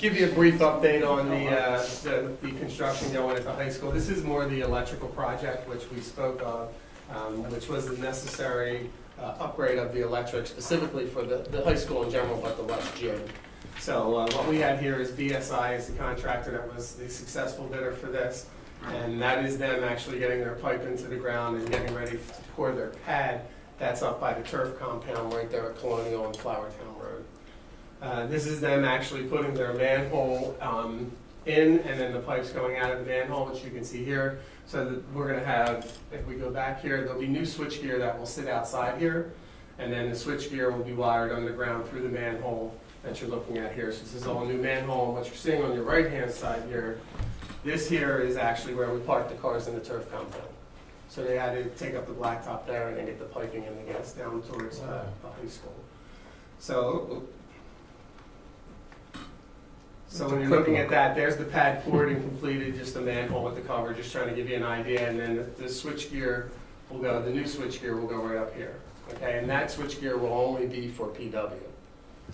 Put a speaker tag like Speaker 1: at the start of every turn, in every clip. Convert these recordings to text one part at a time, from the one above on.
Speaker 1: give you a brief update on the construction going at the high school. This is more the electrical project which we spoke of, which was the necessary upgrade of the electric specifically for the high school in general, but the West Gym. So what we had here is BSI is the contractor that was the successful bidder for this. And that is them actually getting their pipe into the ground and getting ready to pour their pad. That's up by the turf compound right there at Colonial and Flowertown Road. This is them actually putting their manhole in, and then the pipes going out of the manhole, which you can see here. So that we're going to have, if we go back here, there'll be new switchgear that will sit outside here. And then the switchgear will be wired underground through the manhole that you're looking at here. So this is all new manhole. And what you're seeing on your right-hand side here, this here is actually where we park the cars in the turf compound. So they had to take up the blacktop there and then get the piping and the gas down towards the high school. So when you're looking at that, there's the pad poured and completed, just a manhole with the cover, just trying to give you an idea. And then the switchgear will go, the new switchgear will go right up here. Okay, and that switchgear will only be for PW.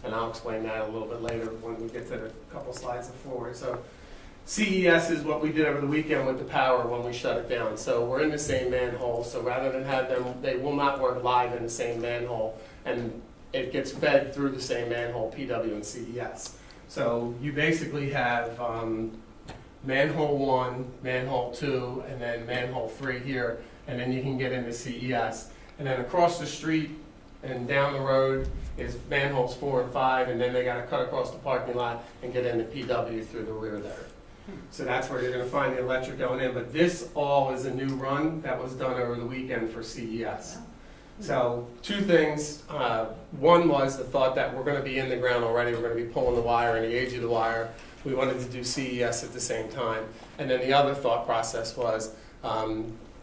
Speaker 1: And I'll explain that a little bit later when we get to the couple slides forward. So CES is what we did over the weekend with the power when we shut it down. So we're in the same manhole, so rather than have them, they will not work live in the same manhole, and it gets fed through the same manhole, PW and CES. So you basically have manhole 1, manhole 2, and then manhole 3 here, and then you can get into CES. And then across the street and down the road is manholes 4 and 5, and then they gotta cut across the parking lot and get into PW through the rear there. So that's where you're going to find the electric going in. But this all is a new run that was done over the weekend for CES. So two things. One was the thought that we're going to be in the ground already. We're going to be pulling the wire and the age of the wire. We wanted to do CES at the same time. And then the other thought process was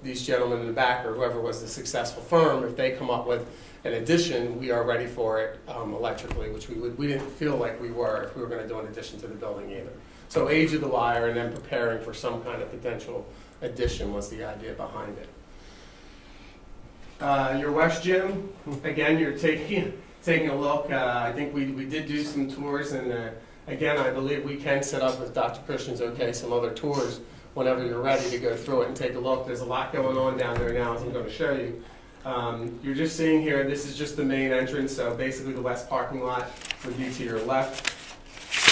Speaker 1: these gentlemen in the back, or whoever was the successful firm, if they come up with an addition, we are ready for it electrically, which we didn't feel like we were if we were going to do an addition to the building either. So age of the wire and then preparing for some kind of potential addition was the idea behind it. Your West Gym, again, you're taking a look. I think we did do some tours, and again, I believe we can set up with Dr. Christian's okay some other tours whenever you're ready to go through it and take a look. There's a lot going on down there now, as I'm going to show you. You're just seeing here, this is just the main entrance, so basically the west parking lot would be to your left.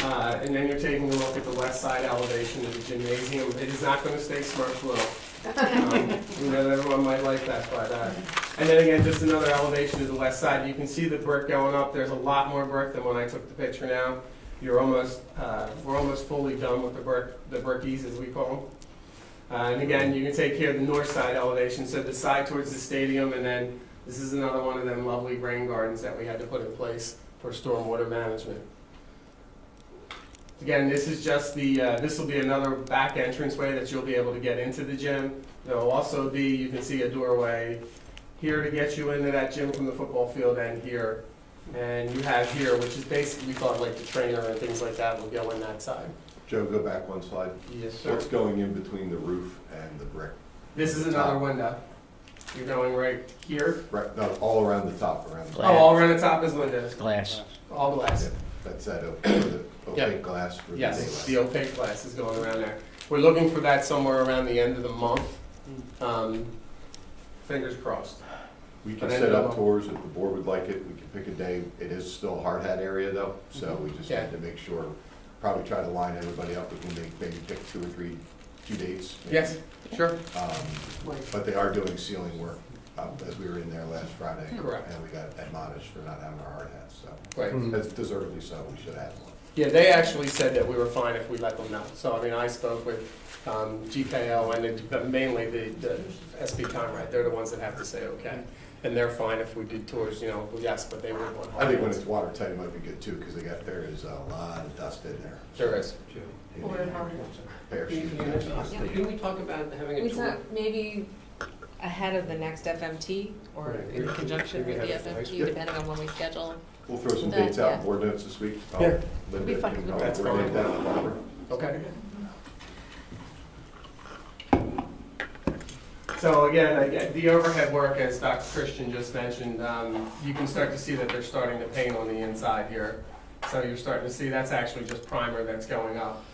Speaker 1: And then you're taking a look at the west side elevation of the gymnasium. It is not going to stay Smurf little. You know, everyone might like that, but and then again, just another elevation to the west side. You can see the brick going up. There's a lot more brick than when I took the picture now. We're almost fully done with the brickies, as we call them. And again, you can take here the north side elevation, so the side towards the stadium, and then this is another one of them lovely rain gardens that we had to put in place for stormwater management. Again, this is just this will be another back entranceway that you'll be able to get into the gym. There will also be, you can see a doorway here to get you into that gym from the football field, and here. And you have here, which is basically, we thought like the trainer and things like that will go in that side.
Speaker 2: Joe, go back one slide.
Speaker 1: Yes, sir.
Speaker 2: What's going in between the roof and the brick?
Speaker 1: This is another window. You're going right here.
Speaker 2: Right, no, all around the top, around the.
Speaker 1: Oh, all around the top is windows.
Speaker 3: Glass.
Speaker 1: All glass.
Speaker 2: That's that opaque glass for the
Speaker 1: Yes,
Speaker 2: daylight.
Speaker 1: the opaque glass is going around there. We're looking for that somewhere around the end of the month. Fingers crossed.
Speaker 2: We can set up tours if the board would like it. We can pick a day. It is still a hard hat area though, so we just
Speaker 1: Yeah.
Speaker 2: need to make sure, probably try to line everybody up. We can maybe pick 2 or 3 dates. maybe.
Speaker 1: Yes, sure.
Speaker 2: But they are doing ceiling work, as we were in there last Friday.
Speaker 1: Correct.
Speaker 2: And we got admonished for not having our hard hats, so.
Speaker 1: Right.
Speaker 2: That's deservedly so, we should have one.
Speaker 1: Yeah, they actually said that we were fine if we let them know. So, I mean, I spoke with GKO and mainly the SB Conrad. They're the ones that have to say okay. And they're fine if we did tours, you know, yes, but they would want.
Speaker 2: I think when it's watertight, it might be good too, because there is a lot of dust in there.
Speaker 1: There is.
Speaker 2: Parachute.
Speaker 4: Can we talk about having a
Speaker 5: We
Speaker 4: tour?
Speaker 5: thought maybe ahead of the next FMT or
Speaker 1: Right.
Speaker 5: in conjunction with the
Speaker 1: Maybe have
Speaker 5: FMT,
Speaker 2: Yeah.
Speaker 5: depending on when we schedule.
Speaker 2: We'll throw some
Speaker 5: That,
Speaker 2: dates out,
Speaker 5: yeah.
Speaker 2: board notes this week.
Speaker 1: Yeah.
Speaker 2: Linda
Speaker 5: Be fun.
Speaker 2: can
Speaker 1: That's
Speaker 2: coordinate
Speaker 1: fine.
Speaker 2: that with Barbara.
Speaker 1: Okay. So again, the overhead work, as Dr. Christian just mentioned, you can start to see that they're starting to paint on the inside here. So So you're starting to see, that's actually just primer that's going up.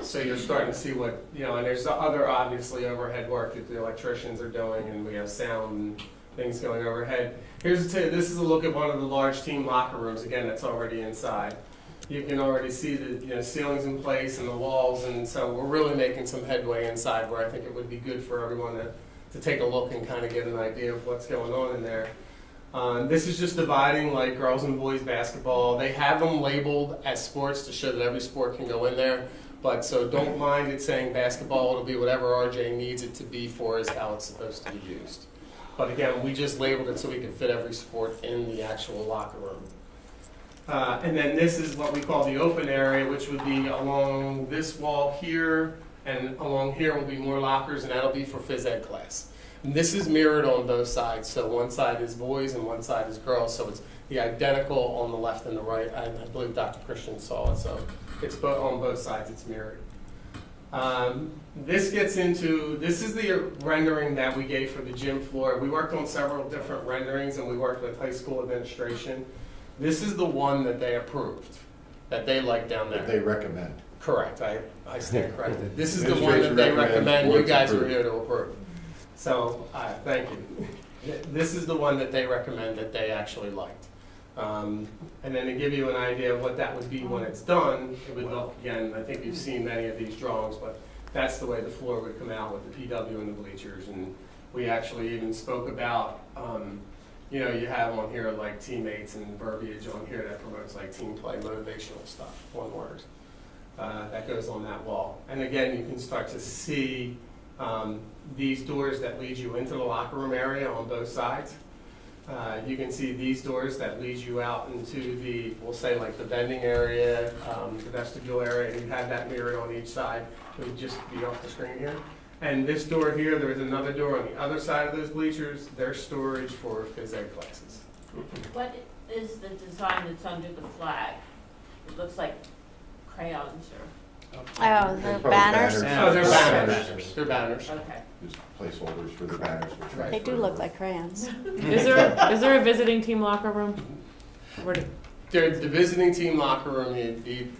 Speaker 1: So you're starting to see what, you know, and there's the other obviously overhead work that the electricians are doing, and we have sound and things going overhead. This is a look at one of the large team locker rooms, again, that's already inside. You can already see the, you know, ceilings in place and the walls, and so we're really making some headway inside where I think it would be good for everyone to take a look and kind of get an idea of what's going on in there. This is just dividing like girls and boys basketball. They have them labeled as sports to show that every sport can go in there. But so don't mind it saying basketball. It'll be whatever RJ needs it to be for is how it's supposed to be used. But again, we just labeled it so we can fit every sport in the actual locker room. And then this is what we call the open area, which would be along this wall here, and along here will be more lockers, and that'll be for phys ed class. And this is mirrored on both sides, so one side is boys and one side is girls, so it's the identical on the left and the right. I believe Dr. Christian saw it, so it's on both sides, it's mirrored. This gets into, this is the rendering that we gave for the gym floor. We worked on several different renderings, and we worked with high school administration. This is the one that they approved, that they like down there.
Speaker 2: That they recommend.
Speaker 1: Correct, I stand corrected. This is the one that they recommend, you guys are here to approve. So, thank you. This is the one that they recommend that they actually liked. And then to give you an idea of what that would be when it's done, it would look, again, I think you've seen many of these drawings, but that's the way the floor would come out with the PW and the bleachers. And we actually even spoke about, you know, you have on here like teammates and verbiage on here that promotes like team play, motivational stuff, one word. That goes on that wall. And again, you can start to see these doors that lead you into the locker room area on both sides. You can see these doors that lead you out into the, we'll say like the vending area, the vestibule area, and you have that mirrored on each side. It would just be off the screen here. And this door here, there's another door on the other side of those bleachers. There's storage for phys ed classes.
Speaker 3: What is the design that's under the flag? It looks like crayons or,
Speaker 6: Oh, the
Speaker 2: Probably
Speaker 6: banners?
Speaker 1: Oh, they're banners. They're banners.
Speaker 3: okay.
Speaker 2: Just placeholders for the banners. which
Speaker 6: They do
Speaker 2: transfer.
Speaker 6: look like crayons.
Speaker 7: Is there a visiting team locker room? Where do,
Speaker 1: The visiting team locker room,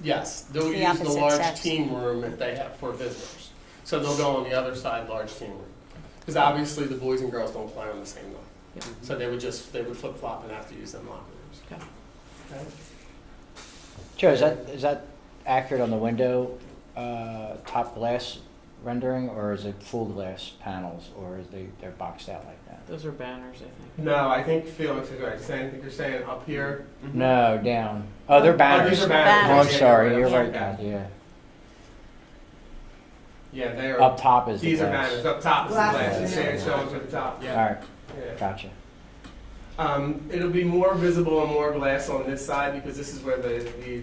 Speaker 1: yes, they'll
Speaker 6: The
Speaker 1: use the
Speaker 6: opposite
Speaker 1: large
Speaker 6: sex.
Speaker 1: team room if they have for visitors. So they'll go on the other side, large team room. Because obviously the boys and girls don't play on the same line.
Speaker 7: Yep.
Speaker 1: So they would flip flop and have to use them locker rooms.
Speaker 7: Okay.
Speaker 1: Okay.
Speaker 8: Joe, is that accurate on the window, top glass rendering, or is it full glass panels, or is they're boxed out like that?
Speaker 7: those are banners, I think.
Speaker 1: No, I think Felix is right. I think you're saying up here.
Speaker 8: No, down. Oh, they're banners.
Speaker 1: These are
Speaker 8: Oh,
Speaker 1: banners.
Speaker 8: I'm
Speaker 1: Yeah,
Speaker 8: sorry,
Speaker 1: yeah,
Speaker 8: you're
Speaker 1: yeah.
Speaker 8: right, God, yeah.
Speaker 1: Yeah, they are.
Speaker 8: Up top is the
Speaker 1: These are
Speaker 8: glass.
Speaker 1: banners. Up top is the glass.
Speaker 6: Glass.
Speaker 1: You see it showing at the top.
Speaker 8: All
Speaker 1: Yeah.
Speaker 8: right,
Speaker 1: Yeah.
Speaker 8: gotcha.
Speaker 1: It'll be more visible and more glass on this side because this is where the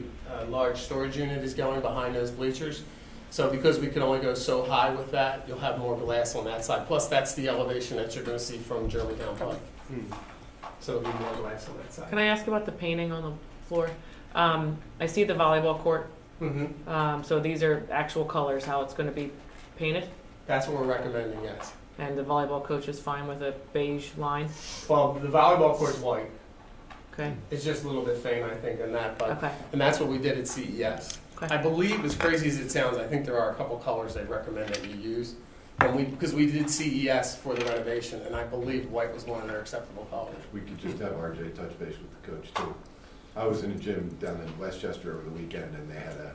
Speaker 1: large storage unit is going behind those bleachers. So because we can only go so high with that, you'll have more glass on that side. Plus, that's the elevation that you're going to see from Germantown Pike. So it'll be more glass on that side.
Speaker 7: Can I ask about the painting on the floor? I see the volleyball court.
Speaker 1: Mm-hmm.
Speaker 7: So these are actual colors, how it's going to be painted?
Speaker 1: That's what we're recommending, yes.
Speaker 7: And the volleyball coach is fine with a beige line?
Speaker 1: Well, the volleyball court's white.
Speaker 7: Okay,
Speaker 1: It's just a little bit faint, I think, in that, but,
Speaker 7: okay,
Speaker 1: and that's what we did at CES. I
Speaker 7: okay.
Speaker 1: believe, as crazy as it sounds, I think there are a couple colors they recommend that you use. And because we did CES for the renovation, and I believe white was one of their acceptable colors.
Speaker 2: We could just have RJ touch base with the coach too. I was in a gym down in Westchester over the weekend and they had a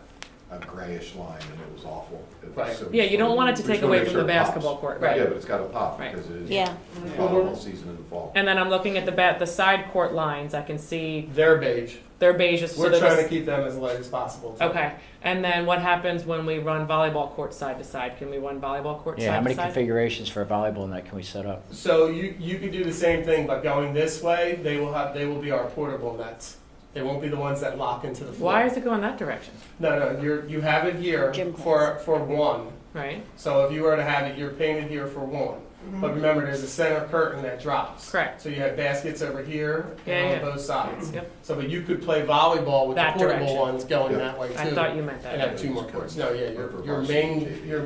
Speaker 2: grayish line and it was awful. It was
Speaker 1: Right.
Speaker 2: so-
Speaker 7: Yeah, you don't want it to
Speaker 2: we
Speaker 7: take
Speaker 2: just wanna
Speaker 7: away
Speaker 2: make
Speaker 7: from
Speaker 2: sure
Speaker 7: the
Speaker 2: it pops.
Speaker 7: basketball court,
Speaker 2: Yeah,
Speaker 7: right?
Speaker 2: but it's gotta pop
Speaker 7: Right.
Speaker 2: because it is
Speaker 6: Yeah.
Speaker 2: volleyball season in the fall.
Speaker 7: And then I'm looking at the side court lines, I can see
Speaker 1: They're beige.
Speaker 7: they're beige. So
Speaker 1: We're
Speaker 7: they're
Speaker 1: trying
Speaker 7: the-
Speaker 1: to keep them as light as possible. too.
Speaker 7: Okay, and then what happens when we run volleyball court side to side? Can we run volleyball court
Speaker 8: Yeah, how
Speaker 7: side
Speaker 8: many
Speaker 7: to side?
Speaker 8: configurations for volleyball net can we set up?
Speaker 1: So you could do the same thing, but going this way, they will be our portable nets. They won't be the ones that lock into the floor.
Speaker 7: Why is it going that direction?
Speaker 1: No, you have it here
Speaker 6: Gym
Speaker 1: for one.
Speaker 7: Right,
Speaker 1: So if you were to have it, you're painted here for one. But remember, there's a center curtain that drops.
Speaker 7: correct.
Speaker 1: So you have baskets over here
Speaker 7: Yeah,
Speaker 1: and
Speaker 7: yeah.
Speaker 1: on both sides.
Speaker 7: Yep.
Speaker 1: So, but you could play volleyball with
Speaker 7: That
Speaker 1: the portable
Speaker 7: direction.
Speaker 1: ones going
Speaker 2: Yeah.
Speaker 1: that way too.
Speaker 7: I thought you meant
Speaker 1: And
Speaker 7: that.
Speaker 1: have two more courts. No, yeah, your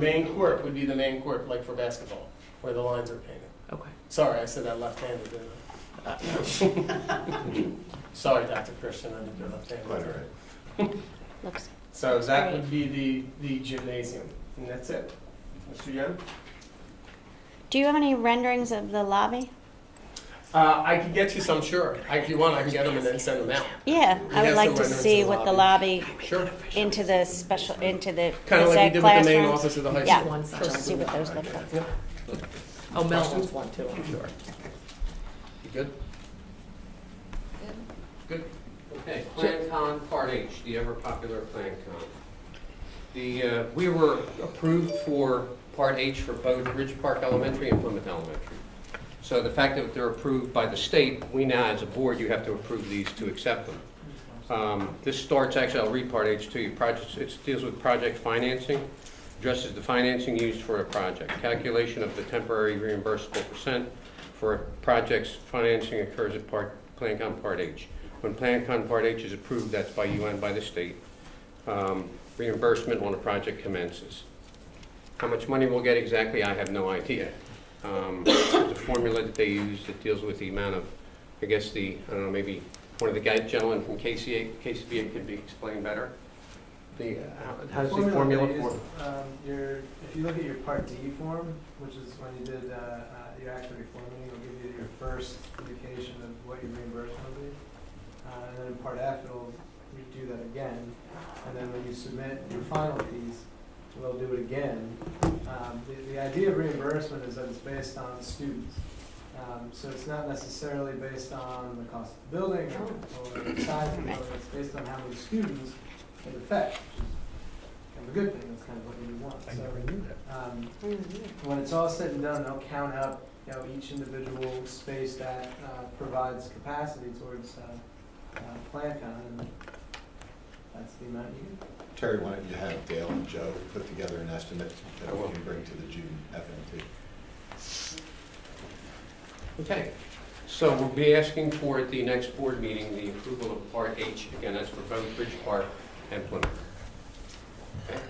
Speaker 1: main court would be the main court, like for basketball, where the lines are painted.
Speaker 7: Okay.
Speaker 1: Sorry, I said that left-handed, didn't I? Sorry, Dr. Christian, I didn't go up there.
Speaker 2: Quite all right.
Speaker 3: Looks
Speaker 1: So that
Speaker 3: Great.
Speaker 1: would be the gymnasium, and that's it. Mr. Young?
Speaker 6: Do you have any renderings of the lobby?
Speaker 1: I can get you some, sure. If you want, I can get them and then send them out.
Speaker 6: Yeah,
Speaker 1: We
Speaker 6: I
Speaker 1: have
Speaker 6: would like
Speaker 1: some
Speaker 6: to
Speaker 1: renderings
Speaker 6: see
Speaker 1: of the
Speaker 6: what the lobby
Speaker 1: Sure.
Speaker 6: into the special, into the
Speaker 1: Kind of like we
Speaker 6: exec
Speaker 1: did with the main
Speaker 6: classrooms.
Speaker 1: office of the high
Speaker 6: Yeah,
Speaker 1: school.
Speaker 7: One
Speaker 6: just
Speaker 7: side.
Speaker 6: to see what those look like.
Speaker 1: Yep.
Speaker 7: Oh, Mel wants one too, I'm sure.
Speaker 1: You good? Good.
Speaker 4: Okay, Plan Con Part H, the ever popular Plan Con. We were approved for Part H for both Ridge Park Elementary and Plymouth Elementary. So the fact that they're approved by the state, we now, as a board, you have to approve these to accept them. This starts, actually, I'll read Part H to you. It deals with project financing, addresses the financing used for a project. Calculation of the temporary reimbursable percent for a project's financing occurs at Plan Con Part H. When Plan Con Part H is approved, that's by you and by the state. Reimbursement when a project commences. How much money we'll get exactly, I have no idea. There's a formula that they use that deals with the amount of, I guess I don't know, maybe one of the gentlemen from KCBA could be explained better. How's the formula for?
Speaker 9: If you look at your Part D form, which is when you did your actual reforming, it'll give you your first indication of what your reimbursement will be. And then in Part F, it'll do that again. And then when you submit your final piece, we'll do it again. The idea of reimbursement is that it's based on students. So it's not necessarily based on the cost of the building or the size of the building. It's based on how many students it affects, which is kind of a good thing. That's kind of what you want. So when it's all said and done, they'll count up each individual space that provides capacity towards PlanCon, and that's the amount you get.
Speaker 2: Terry, why don't you have Dale and Joe put together an estimate that we can bring to the June FMT?
Speaker 4: Okay, so we'll be asking for at the next board meeting the approval of Part H. Again, that's for both Ridge Park and Plymouth. Okay.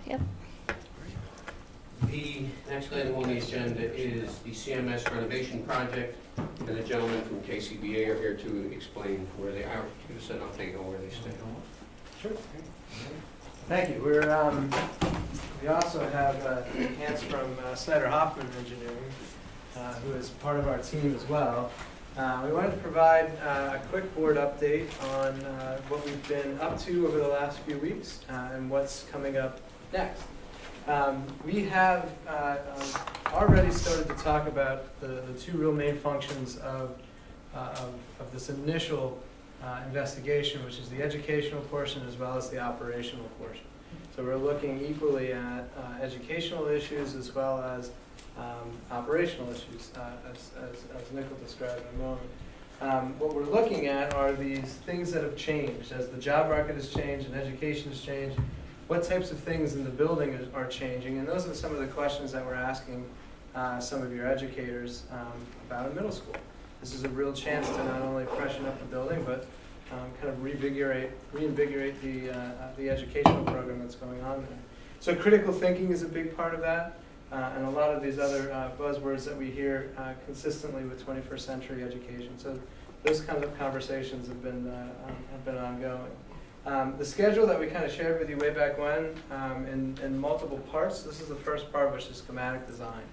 Speaker 6: Yep.
Speaker 4: The next item on the agenda is the CMS renovation project, and the gentlemen from KCBA are here to explain where they are. Give us an update on where they stand.
Speaker 9: Sure. Thank you. We also have Hans from Snyder Hoffman Engineering, who is part of our team as well. We wanted to provide a quick board update on what we've been up to over the last few weeks and what's coming up next. We have already started to talk about the two real main functions of this initial investigation, which is the educational portion as well as the operational portion. So we're looking equally at educational issues as well as operational issues, as Nick will describe in a moment. What we're looking at are these things that have changed. As the job market has changed and education has changed, what types of things in the building are changing? And those are some of the questions that we're asking some of your educators about in middle school. This is a real chance to not only freshen up the building, but kind of reinvigorate the educational program that's going on there. So critical thinking is a big part of that, and a lot of these other buzzwords that we hear consistently with 21st century education. So those kinds of conversations have been ongoing. The schedule that we kind of shared with you way back when in multiple parts. This is the first part, which is schematic design.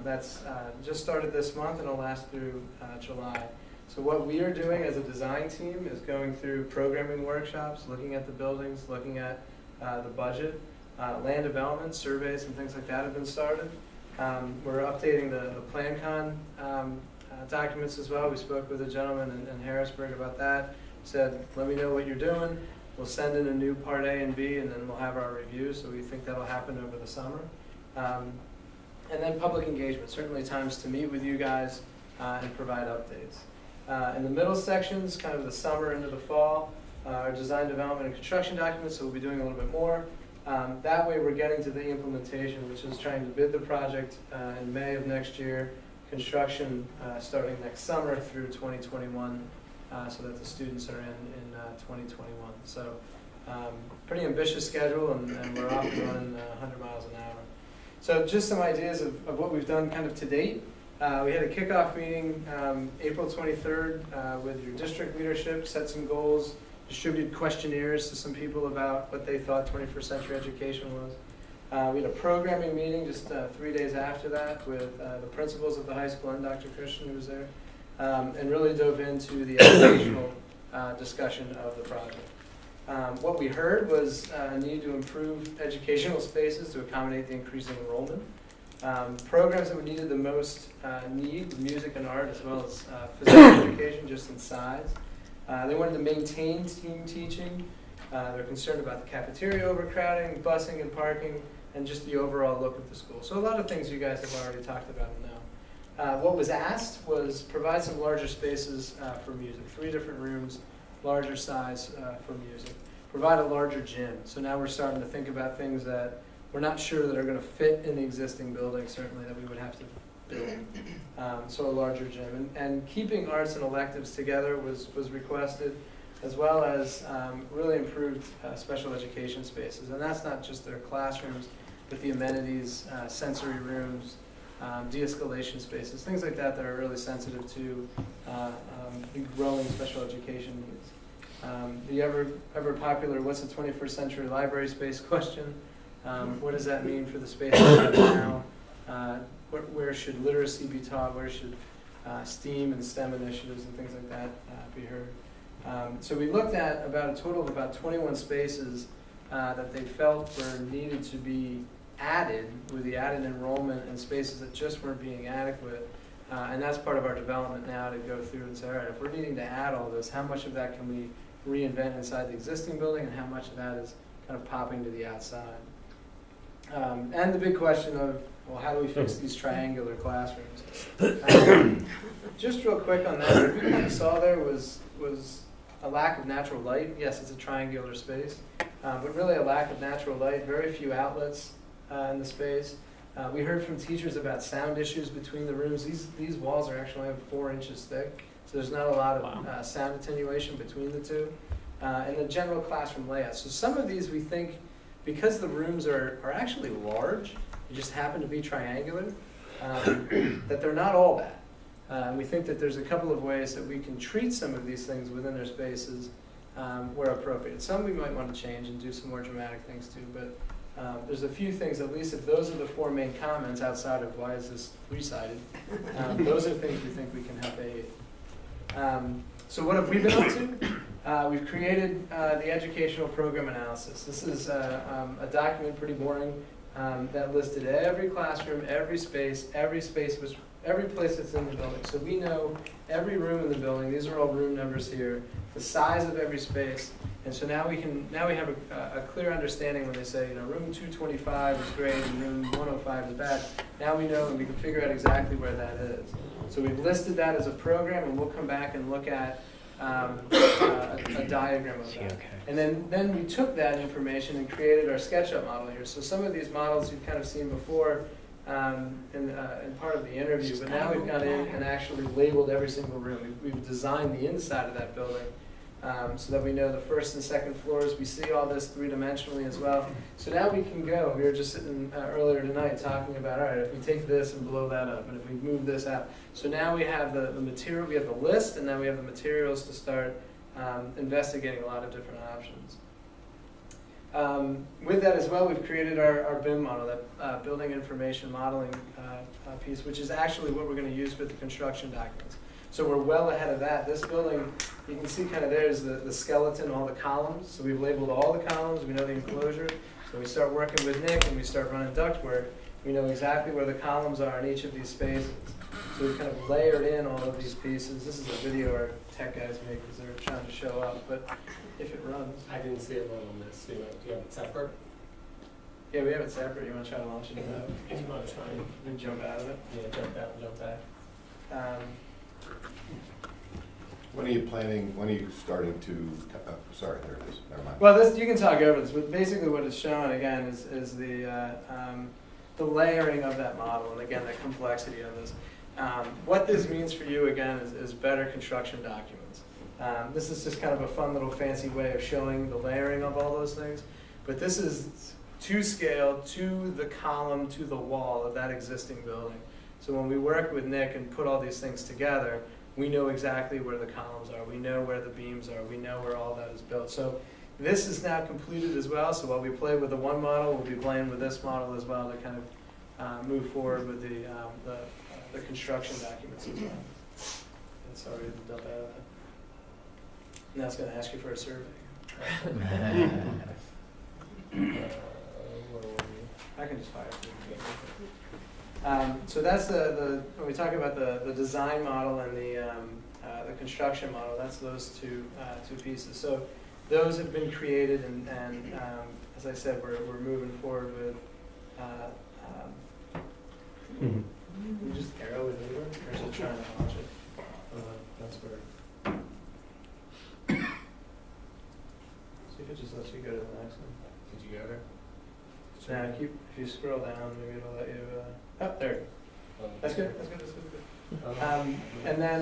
Speaker 9: That's just started this month and it'll last through July. So what we are doing as a design team is going through programming workshops, looking at the buildings, looking at the budget, land development, surveys and things like that have been started. We're updating the PlanCon documents as well. We spoke with a gentleman in Harrisburg about that. Said, let me know what you're doing. We'll send in a new Part A and B, and then we'll have our review. So we think that'll happen over the summer. And then public engagement, certainly times to meet with you guys and provide updates. In the middle sections, kind of the summer into the fall, our design, development, and construction documents, so we'll be doing a little bit more. That way we're getting to the implementation, which is trying to bid the project in May of next year, construction starting next summer through 2021, so that the students are in 2021. So pretty ambitious schedule, and we're off and running 100 miles an hour. So just some ideas of what we've done kind of to date. We had a kickoff meeting April 23rd with your district leadership, set some goals, distributed questionnaires to some people about what they thought 21st century education was. We had a programming meeting just 3 days after that with the principals of the high school and Dr. Christian, who was there, and really dove into the educational discussion of the project. What we heard was a need to improve educational spaces to accommodate the increasing enrollment. Programs that we needed the most need, music and art, as well as physical education, just in size. They wanted to maintain team teaching. They're concerned about the cafeteria overcrowding, busing and parking, and just the overall look of the school. So a lot of things you guys have already talked about now. What was asked was provide some larger spaces for music, 3 different rooms, larger size for music. Provide a larger gym. So now we're starting to think about things that we're not sure that are going to fit in the existing building, certainly that we would have to build. So a larger gym. And keeping arts and electives together was requested, as well as really improved special education spaces. And that's not just their classrooms, but the amenities, sensory rooms, de-escalation spaces, things like that that are really sensitive to the growing special education needs. The ever popular, what's the 21st century library space question? What does that mean for the space we have now? Where should literacy be taught? Where should STEAM and STEM initiatives and things like that be heard? So we looked at about a total of about 21 spaces that they felt were needed to be added with the added enrollment and spaces that just weren't being adequate. And that's part of our development now, to go through and say, all right, if we're needing to add all this, how much of that can we reinvent inside the existing building, and how much of that is kind of popping to the outside? And the big question of, well, how do we fix these triangular classrooms? Just real quick on that, what we kind of saw there was a lack of natural light. Yes, it's a triangular space, but really a lack of natural light, very few outlets in the space. We heard from teachers about sound issues between the rooms. These walls are actually only 4 inches thick, so there's not a lot of sound attenuation between the two. And the general classroom layout. So some of these we think, because the rooms are actually large, they just happen to be triangular, that they're not all bad. And we think that there's a couple of ways that we can treat some of these things within their spaces where appropriate. Some we might want to change and do some more dramatic things too, but there's a few things, at least if those are the 4 main comments outside of why is this 3-sided, those are things we think we can help aid. So what have we been up to? We've created the educational program analysis. This is a document, pretty boring, that listed every classroom, every place that's in the building. So we know every room in the building. These are all room numbers here. The size of every space. And so now we have a clear understanding when they say, room 225 is great and room 105 is bad. Now we know, and we can figure out exactly where that is. So we've listed that as a program, and we'll come back and look at a diagram of that. And then we took that information and created our SketchUp model here. So some of these models you've kind of seen before in part of the interview, but now we've gone in and actually labeled every single room. We've designed the inside of that building so that we know the first and second floors. We see all this 3-dimensionally as well. So now we can go. We were just sitting earlier tonight talking about, all right, if we take this and blow that up, and if we move this out. So now we have the material, we have the list, and now we have the materials to start investigating a lot of different options. With that as well, we've created our BIM model, that Building Information Modeling piece, which is actually what we're going to use for the construction documents. So we're well ahead of that. This building, you can see kind of there's the skeleton, all the columns. So we've labeled all the columns. We know the enclosure. So we start working with Nick and we start running ductwork. We know exactly where the columns are in each of these spaces. So we've kind of layered in all of these pieces. This is a video our tech guys make because they're trying to show up. But if it runs.
Speaker 1: I didn't see it run on this. Do you have it separate?
Speaker 9: Yeah, we have it separate. You want to try to launch it?
Speaker 1: If you want to try
Speaker 9: And jump out of it.
Speaker 1: yeah, jump out and jump back.
Speaker 2: When are you starting to, sorry, there it is, never mind.
Speaker 9: Well, this you can talk over this, but basically what it's showing again is the layering of that model, and again the complexity of this. What this means for you again is better construction documents. This is just kind of a fun little fancy way of showing the layering of all those things, but this is to scale, to the column, to the wall of that existing building. So when we work with Nick and put all these things together, we know exactly where the columns are, we know where the beams are, we know where all that is built. So this is now completed as well, so while we play with the one model, we'll be playing with this model as well to kind of move forward with the construction documents as well. And sorry to dump out of that. Now it's going to ask you for a survey. I can just fire through. So that's when we talk about the design model and the construction model, that's those two pieces. So those have been created, and as I said, we're moving forward with. You just arrow it over, or is it trying to launch it? That's where. See if it just lets you go to the next one.
Speaker 1: Did you go there?
Speaker 9: Now, if you scroll down, maybe it'll let you. Oh, there. That's good. That's good. That's good. And then,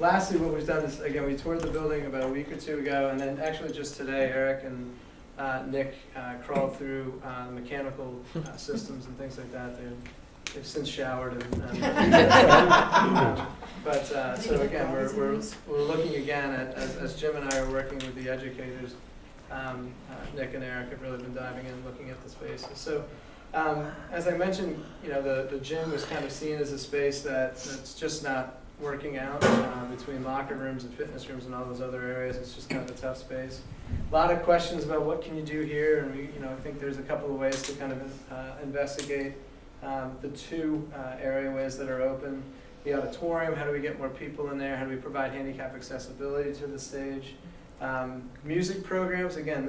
Speaker 9: lastly, what we've done is, again, we toured the building about a week or two ago, and then actually just today, Eric and Nick crawled through the mechanical systems and things like that. They've since showered, but so again, we're looking again at, as Jim and I are working with the educators. Nick and Eric have really been diving in, looking at the spaces. So, as I mentioned, the gym was kind of seen as a space that's just not working out between locker rooms and fitness rooms and all those other areas. It's just kind of a tough space. A lot of questions about what can you do here, and we, I think there's a couple of ways to kind of investigate the two areaways that are open. The auditorium, how do we get more people in there? How do we provide handicap accessibility to the stage? Music programs, again,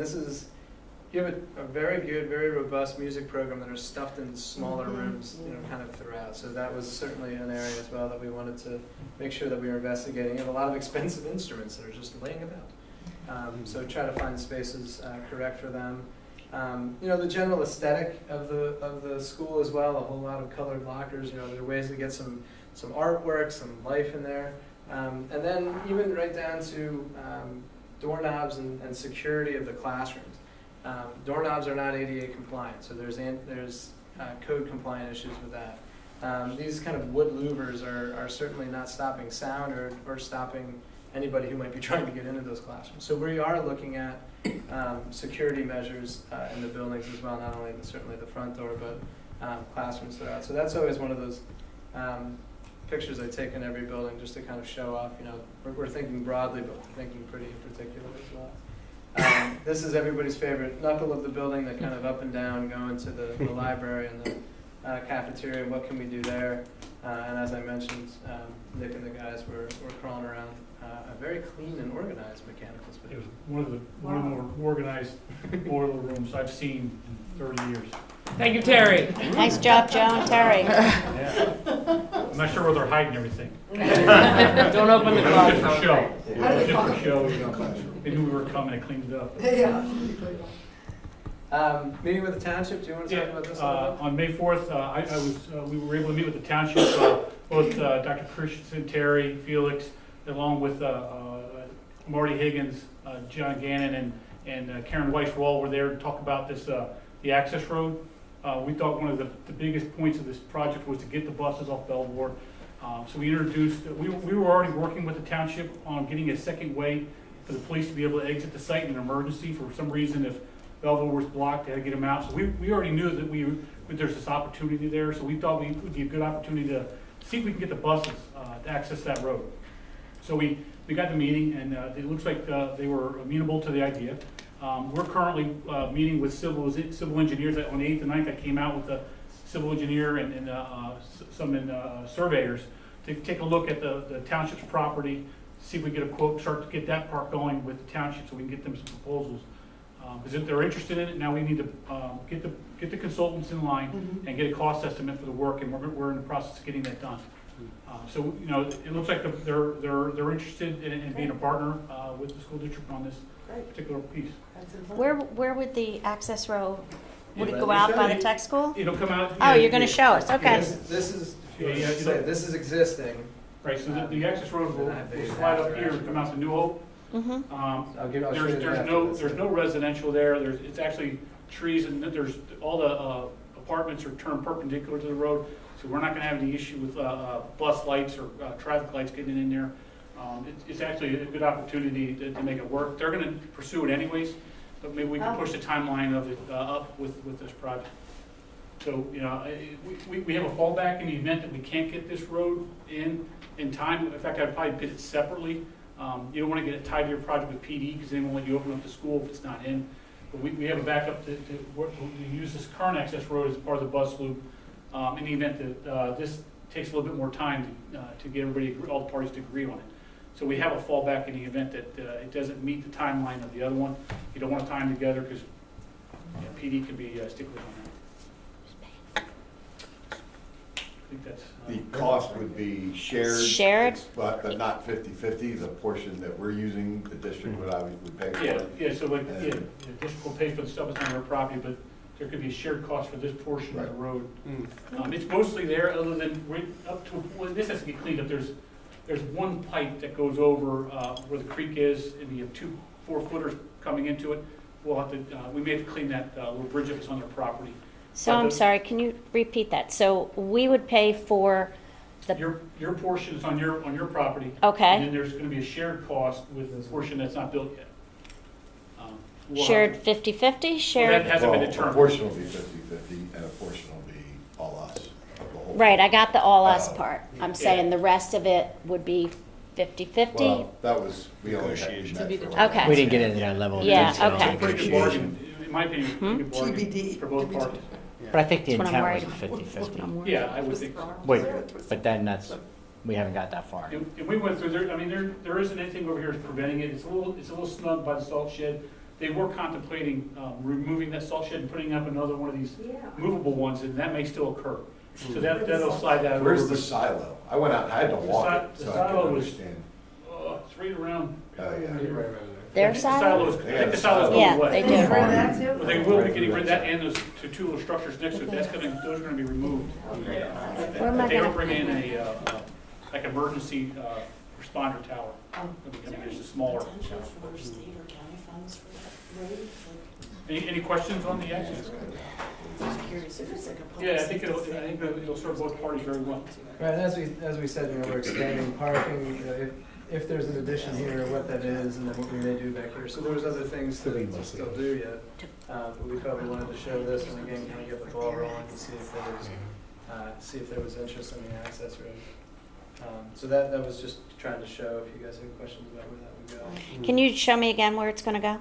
Speaker 9: you have a very good, very robust music program that are stuffed in smaller rooms, kind of throughout. So that was certainly an area as well that we wanted to make sure that we were investigating. You have a lot of expensive instruments that are just laying about. So try to find spaces correct for them. The general aesthetic of the school as well, a whole lot of colored lockers. There are ways to get some artwork, some life in there. And then even right down to doorknobs and security of the classrooms. Doorknobs are not ADA compliant, so there's code compliant issues with that. These kind of wood louvers are certainly not stopping sound or stopping anybody who might be trying to get into those classrooms. So we are looking at security measures in the buildings as well, not only certainly the front door, but classrooms throughout. So that's always one of those pictures I take in every building just to kind of show off, we're thinking broadly, but we're thinking pretty in particular as well. This is everybody's favorite knuckle of the building, that kind of up and down, going to the library and the cafeteria. What can we do there? And as I mentioned, Nick and the guys were crawling around a very clean and organized mechanical space.
Speaker 10: It was one of the more organized boiler rooms I've seen in 30 years.
Speaker 7: Thank you, Terry.
Speaker 6: Nice job, Joe and Terry.
Speaker 10: Yeah. I'm not sure where they're hiding everything.
Speaker 7: Don't open the
Speaker 10: It was
Speaker 7: closet.
Speaker 10: just for show. It was just for show, They knew we were coming and cleaned it up.
Speaker 9: Meeting with the township, do you want to talk about this a little bit?
Speaker 10: On May 4th, we were able to meet with the township, both Dr. Christensen, Terry, Felix, along with Marty Higgins, John Gannon, and Karen Weiss-Wall were there to talk about this, the access road. We thought one of the biggest points of this project was to get the buses off Belvoir. So we introduced, we were already working with the township on getting a second way for the police to be able to exit the site in an emergency. For some reason, if Belvoir was blocked, they had to get them out. So we already knew that there's this opportunity there. So we thought it would be a good opportunity to see if we can get the buses to access that road. So we got the meeting, and it looks like they were amenable to the idea. We're currently meeting with civil engineers on the 8th and 9th. I came out with a civil engineer and some surveyors to take a look at the township's property, see if we get a quote, start to get that part going with the township so we can get them some proposals. Because if they're interested in it, now we need to get the consultants in line and get a cost estimate for the work, and we're in the process of getting that done. So it looks like they're interested in being a partner with the school district on this particular piece.
Speaker 6: Where would the access road, would it
Speaker 9: Yeah,
Speaker 6: go
Speaker 9: let me
Speaker 6: out
Speaker 9: show
Speaker 6: by
Speaker 9: you.
Speaker 6: the tech school?
Speaker 10: It'll come out.
Speaker 6: Oh, you're gonna show us, okay.
Speaker 9: This is, if you want
Speaker 10: Yeah,
Speaker 9: to
Speaker 10: yeah,
Speaker 9: say, this is existing.
Speaker 10: Right, so the access road will slide up here and come out to New Hope.
Speaker 6: Mm-hmm.
Speaker 9: I'll show you that
Speaker 10: There's no residential there. It's actually trees, and there's all the apartments are turned perpendicular to the road. So we're not gonna have any issue with, bus lights or, traffic lights getting in there. It's actually a good opportunity to make it work. They're gonna pursue it anyways, but maybe we can push the timeline of it, up with this project. So, you know, we have a fallback in the event that we can't get this road in time. In fact, I'd probably bid it separately. You don't want to get it tied to your project with PD because they won't let you open up the school if it's not in. But we have a backup to use this current access road as part of the bus loop in the event that this takes a little bit more time to get everybody, all the parties to agree on it. So we have a fallback in the event that it doesn't meet the timeline of the other one. You don't want to tie them together because PD can be sticklers on that. I think that's.
Speaker 2: The cost would be shared.
Speaker 6: Shared?
Speaker 2: But not 50/50, the portion that we're using, the district would obviously pay for
Speaker 10: Yeah,
Speaker 2: it.
Speaker 10: yeah, so like, the district will pay for the stuff that's on their property, but there could be a shared cost for this portion of the road. It's mostly there, other than right up to, well, this has to get cleaned up. There's one pipe that goes over where the creek is, and you have 2 4-footers coming into it. We'll have to, we may have to clean that little bridge if it's on their property.
Speaker 6: So I'm sorry, can you repeat that? So we would pay for the,
Speaker 10: Your portion is on your property. And
Speaker 6: okay,
Speaker 10: then there's gonna be a shared cost with the portion that's not built yet. We'll have
Speaker 6: shared
Speaker 10: to-
Speaker 6: 50/50,
Speaker 10: Well, that
Speaker 6: shared?
Speaker 10: hasn't been
Speaker 2: Well,
Speaker 10: determined.
Speaker 2: a portion will be 50/50 and a portion will be all us. of the whole.
Speaker 6: Right, I got the all us
Speaker 2: Oh.
Speaker 6: part. I'm saying the rest of it would be 50/50?
Speaker 2: Well, that was, we only had
Speaker 8: Negotiation.
Speaker 2: met
Speaker 7: be
Speaker 2: for a
Speaker 7: determined.
Speaker 2: while.
Speaker 6: Okay.
Speaker 8: We didn't get into that level of
Speaker 6: Yeah,
Speaker 8: detail.
Speaker 6: okay.
Speaker 10: Pretty good bargain, in my opinion,
Speaker 6: Hmm?
Speaker 10: pretty good bargain for both parties.
Speaker 8: But I think the
Speaker 6: That's what I'm
Speaker 8: intent
Speaker 6: worried
Speaker 8: was
Speaker 6: about.
Speaker 8: 50/50.
Speaker 6: I'm worried.
Speaker 10: Yeah, I would think so.
Speaker 8: Wait, but then we haven't got that far.
Speaker 10: And we went through there, I mean, there isn't anything over here that's preventing it. It's a little snug by the salt shed. They were contemplating, removing that salt shed and putting up another one of these movable ones, and that may still occur. So that'll slide that over.
Speaker 2: Where's the silo? I went out, I had to walk it
Speaker 10: The
Speaker 2: so I
Speaker 10: silo
Speaker 2: could
Speaker 10: was-
Speaker 2: understand.
Speaker 10: It's right around.
Speaker 2: Oh, yeah.
Speaker 6: Their
Speaker 10: I think the
Speaker 6: side?
Speaker 10: silos- I think the silos go
Speaker 6: Yeah,
Speaker 10: away.
Speaker 6: they do.
Speaker 10: But they will be getting rid of that and those two little structures next to it. Those are gonna be removed.
Speaker 6: Where am I
Speaker 10: They will
Speaker 6: gonna,
Speaker 10: bring in a, like emergency, responder tower. I mean, it's a smaller.
Speaker 11: Potential for state or county funds for that road?
Speaker 10: Any questions on the access road?
Speaker 11: Just curious if it's like a public.
Speaker 10: Yeah, I think it'll serve both parties very well.
Speaker 9: Right, and as we said, you know, we're expanding parking, you know, if there's an addition here, what that is, and then what we may do back here. So there's other things to still do yet, but we probably wanted to show this and again, kind of get the ball rolling and see if there was interest in the access road. So that was just trying to show if you guys have questions about where that would go.
Speaker 6: can you show me again where it's gonna go?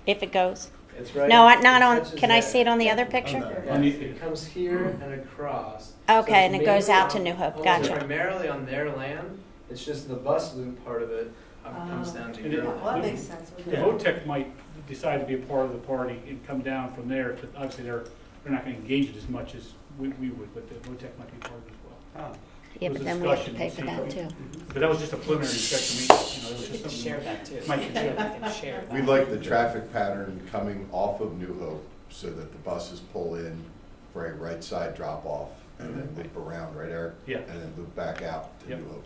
Speaker 6: If it goes?
Speaker 9: It's right.
Speaker 6: No,
Speaker 9: it
Speaker 6: not on,
Speaker 9: touches
Speaker 6: can I
Speaker 9: that.
Speaker 6: see it on the other picture?
Speaker 9: Yeah, it comes here and across.
Speaker 6: Okay, and
Speaker 9: So
Speaker 6: it
Speaker 9: it's
Speaker 6: goes
Speaker 9: mainly
Speaker 6: out to
Speaker 9: on-
Speaker 6: New Hope,
Speaker 9: almost
Speaker 6: gotcha.
Speaker 9: Primarily on their land, it's just the bus loop part of it comes down to
Speaker 10: And
Speaker 9: your.
Speaker 11: Well, that makes sense.
Speaker 10: The VOTEC might decide to be a part of the party and come down from there, but obviously they're not gonna engage it as much as we would, but the VOTEC might be part of it as well.
Speaker 6: Yeah, but then we have to pay for that too.
Speaker 10: But that was just a preliminary discussion, you know, it was just something.
Speaker 7: Share that too.
Speaker 10: Might consider.
Speaker 7: I can share that.
Speaker 2: We like the traffic pattern coming off of New Hope so that the buses pull in for a right side drop off and then loop around, right, Eric?
Speaker 10: Yeah.
Speaker 2: And then loop back out to
Speaker 10: Yep.
Speaker 2: New Hope.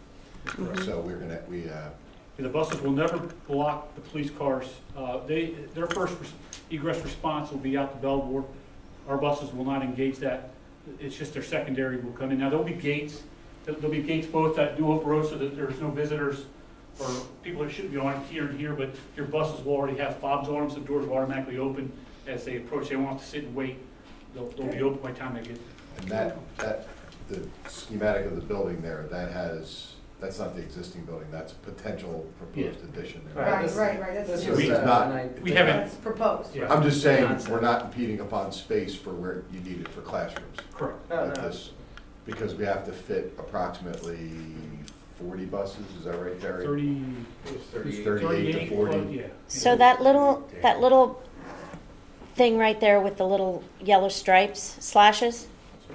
Speaker 2: So
Speaker 10: The buses will never block the police cars. Their first egress response will be out to Belvoir. Our buses will not engage that. It's just their secondary will come in. Now, there'll be gates. There'll be gates both at New Hope Road so that there's no visitors or people that shouldn't be on here and here, but your buses will already have fobs on them, so the doors will automatically open as they approach. They won't have to sit and wait. They'll be open by the time they get there.
Speaker 2: and the schematic of the building there, that's not the existing building, that's potential proposed addition there.
Speaker 11: Right,
Speaker 9: this-
Speaker 11: right, right,
Speaker 9: This
Speaker 11: that's,
Speaker 9: was,
Speaker 10: We-
Speaker 2: not-
Speaker 10: we haven't-
Speaker 11: that's proposed.
Speaker 10: Yeah.
Speaker 2: I'm just saying,
Speaker 9: Concept.
Speaker 2: we're not impeding upon space for where you need it for classrooms.
Speaker 10: Correct.
Speaker 9: No,
Speaker 2: with
Speaker 9: no.
Speaker 2: this, because we have to fit approximately 40 buses, is that right, Terry? 38 to 40.
Speaker 10: Yeah.
Speaker 6: So that little thing right there with the little yellow stripes, slashes,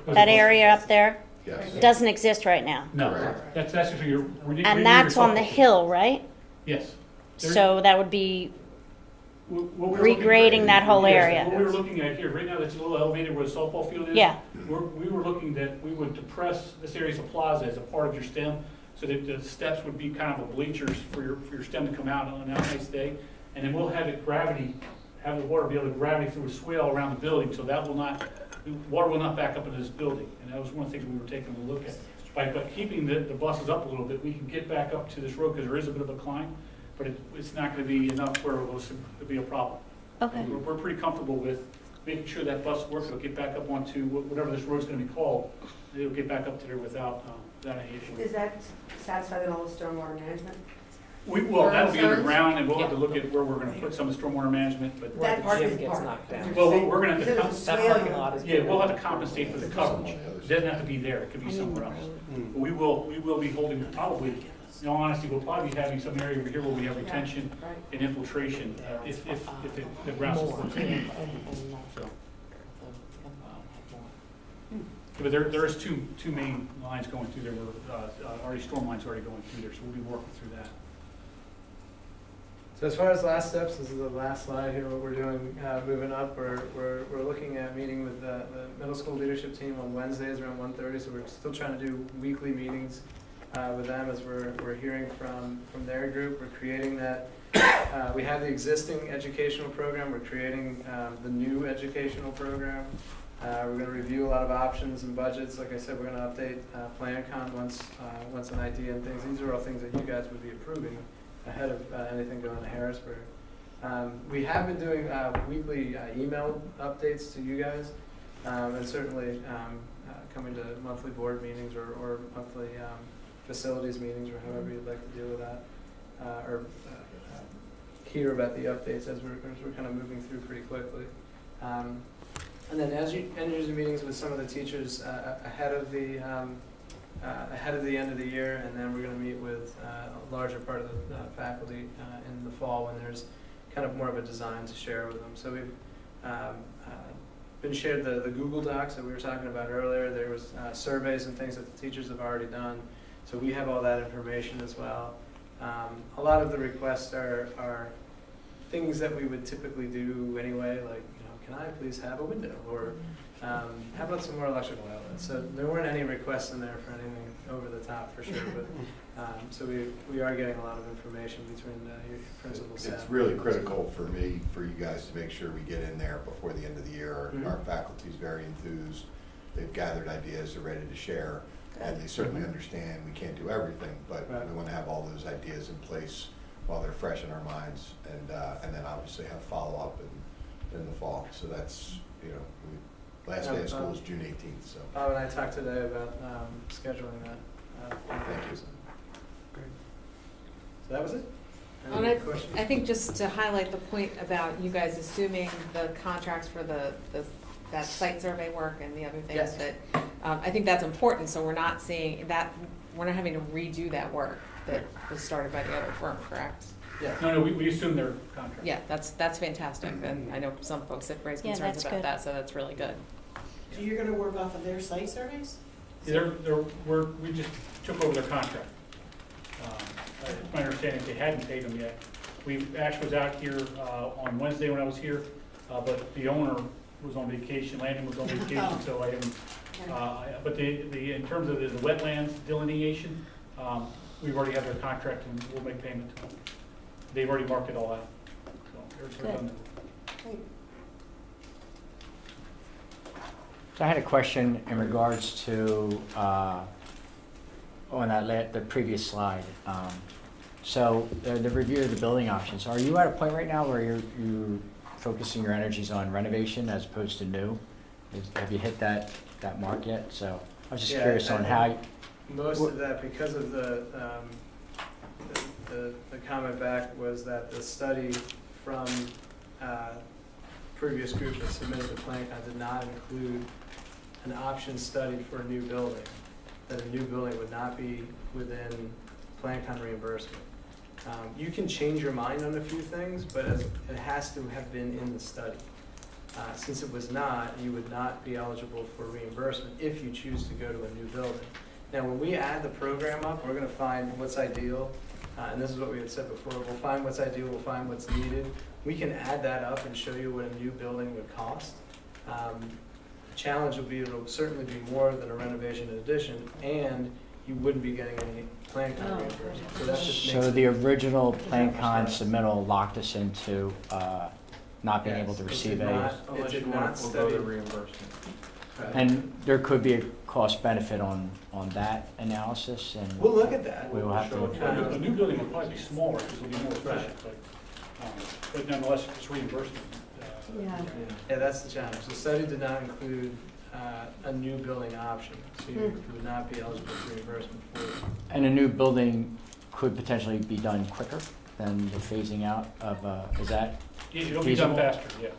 Speaker 6: that area up there,
Speaker 2: Yes.
Speaker 6: doesn't exist right now.
Speaker 10: No,
Speaker 2: Correct.
Speaker 10: that's actually your.
Speaker 6: And that's on the hill, right?
Speaker 10: Yes. There-
Speaker 6: So that would be
Speaker 10: what we were looking-
Speaker 6: regrading that whole
Speaker 10: Yes,
Speaker 6: area.
Speaker 10: What we were looking at here, right now, that's a little elevated where the softball field is.
Speaker 6: Yeah.
Speaker 10: We were looking that we would depress this area as a plaza as a part of your stem, so that the steps would be kind of a bleachers for your stem to come out on a nice day. And then we'll have it gravity have the water be able to gravity through a swale around the building, so that will not, the water will not back up into this building. And that was one of the things we were taking a look at. By keeping the buses up a little bit, we can get back up to this road, because there is a bit of a climb, but it's not gonna be enough where it will be a problem.
Speaker 6: Okay.
Speaker 10: We're pretty comfortable with making sure that bus works, it'll get back up onto whatever this road's gonna be called, and it'll get back up to there without any issue.
Speaker 12: Does that satisfy the whole stormwater management?
Speaker 10: Well, that'll be underground, and we'll have to look at where we're gonna put some of the stormwater management, but,
Speaker 7: Where
Speaker 12: That
Speaker 7: the
Speaker 12: part
Speaker 7: gym
Speaker 12: is
Speaker 7: gets
Speaker 12: part.
Speaker 7: knocked down.
Speaker 10: well, we're gonna have to,
Speaker 7: That parking lot is.
Speaker 10: yeah, we'll have to compensate for the coverage. It doesn't have to be there, it could be somewhere else. But we will be holding, probably, in all honesty, we'll probably be having some area over here where we have retention
Speaker 12: Right.
Speaker 10: and infiltration, if the ground system is. So, but there is two main lines going through there, where, already storm lines already going through there, so we'll be working through that.
Speaker 9: So as far as last steps, this is the last slide here, what we're doing, moving up, we're looking at meeting with the middle school leadership team on Wednesdays around 1:30, so we're still trying to do weekly meetings with them as we're hearing from their group. We're creating that, we have the existing educational program, we're creating the new educational program. We're gonna review a lot of options and budgets. Like I said, we're gonna update PlanCon once an idea and things. These are all things that you guys would be approving ahead of anything going to Harrisburg. We have been doing weekly email updates to you guys, and certainly coming to monthly board meetings or monthly facilities meetings, or however you'd like to deal with that, or hear about the updates as we're kind of moving through pretty quickly. And then as you end user meetings with some of the teachers ahead of the end of the year, and then we're going to meet with a larger part of the faculty in the fall when there's kind of more of a design to share with them. So we've been shared the Google Docs that we were talking about earlier. There was surveys and things that the teachers have already done. So we have all that information as well. A lot of the requests are things that we would typically do anyway, like, can I please have a window? Or how about some more electrical outlets? So there weren't any requests in there for anything over the top for sure, but so we are getting a lot of information between your principal staff.
Speaker 2: It's really critical for me, for you guys to make sure we get in there before the end of the year. Our faculty's very enthused. They've gathered ideas, they're ready to share, and they certainly understand we can't do everything, but we want to have all those ideas in place while they're fresh in our minds, and then obviously have follow-up in the fall. So that's, last day of school is June 18th, so.
Speaker 9: Bob and I talked today about scheduling that.
Speaker 2: Thank you.
Speaker 9: Great. So that was it?
Speaker 5: And
Speaker 9: Any questions?
Speaker 5: I think just to highlight the point about you guys assuming the contracts for that site survey work and the other things
Speaker 9: Yes.
Speaker 5: that, I think that's important, so we're not seeing that, we're not having to redo that work that was started by the other firm, correct?
Speaker 9: Yeah.
Speaker 10: No, we assume their contract.
Speaker 5: Yeah, that's fantastic, and I know some folks have raised
Speaker 6: Yeah,
Speaker 5: concerns
Speaker 6: that's
Speaker 5: about
Speaker 6: good.
Speaker 5: that, so that's really good.
Speaker 11: So you're gonna work off of their site surveys?
Speaker 10: We just took over their contract. It's my understanding they hadn't paid them yet. Ash was out here on Wednesday when I was here, but the owner was on vacation, Landon was on vacation, so I didn't. But in terms of the wetlands delineation, we've already have their contract and we'll make payment to them. They've already marked it all out, so they're done.
Speaker 8: So I had a question in regards to, on the previous slide. So the review of the building options, are you at a point right now where you're focusing your energies on renovation as opposed to new? Have you hit that mark yet? So I was just curious on how.
Speaker 9: Most of that, because of the comment back was that the study from previous group that submitted the plan did not include an option study for a new building, that a new building would not be within PlanCon reimbursement. You can change your mind on a few things, but it has to have been in the study. Since it was not, you would not be eligible for reimbursement if you choose to go to a new building. Now, when we add the program up, we're going to find what's ideal, and this is what we had said before. We'll find what's ideal, we'll find what's needed. We can add that up and show you what a new building would cost. The challenge will be it'll certainly be more than a renovation and addition, and you wouldn't be getting any PlanCon reimbursement. So that just makes
Speaker 8: So
Speaker 9: it
Speaker 8: the original PlanCon submittal locked us into not being
Speaker 9: Yes,
Speaker 8: able to
Speaker 9: it
Speaker 8: receive
Speaker 9: did
Speaker 8: aid.
Speaker 9: not-
Speaker 7: Unless
Speaker 9: It did
Speaker 7: you wanna
Speaker 9: not
Speaker 7: forego
Speaker 9: study.
Speaker 7: the reimbursement.
Speaker 8: And there could be a cost benefit on that analysis, and
Speaker 9: We'll look at that.
Speaker 8: we will have
Speaker 10: So
Speaker 8: to,
Speaker 10: the new building will probably be smaller, because it'll be more efficient, but nonetheless, it's reimbursement.
Speaker 12: Yeah.
Speaker 9: Yeah, that's the challenge. The study did not include a new building option, so you would not be eligible for reimbursement for it.
Speaker 8: and a new building could potentially be done quicker than the phasing out of, is that,
Speaker 10: It'll be done
Speaker 8: Feasible?
Speaker 10: faster, yeah,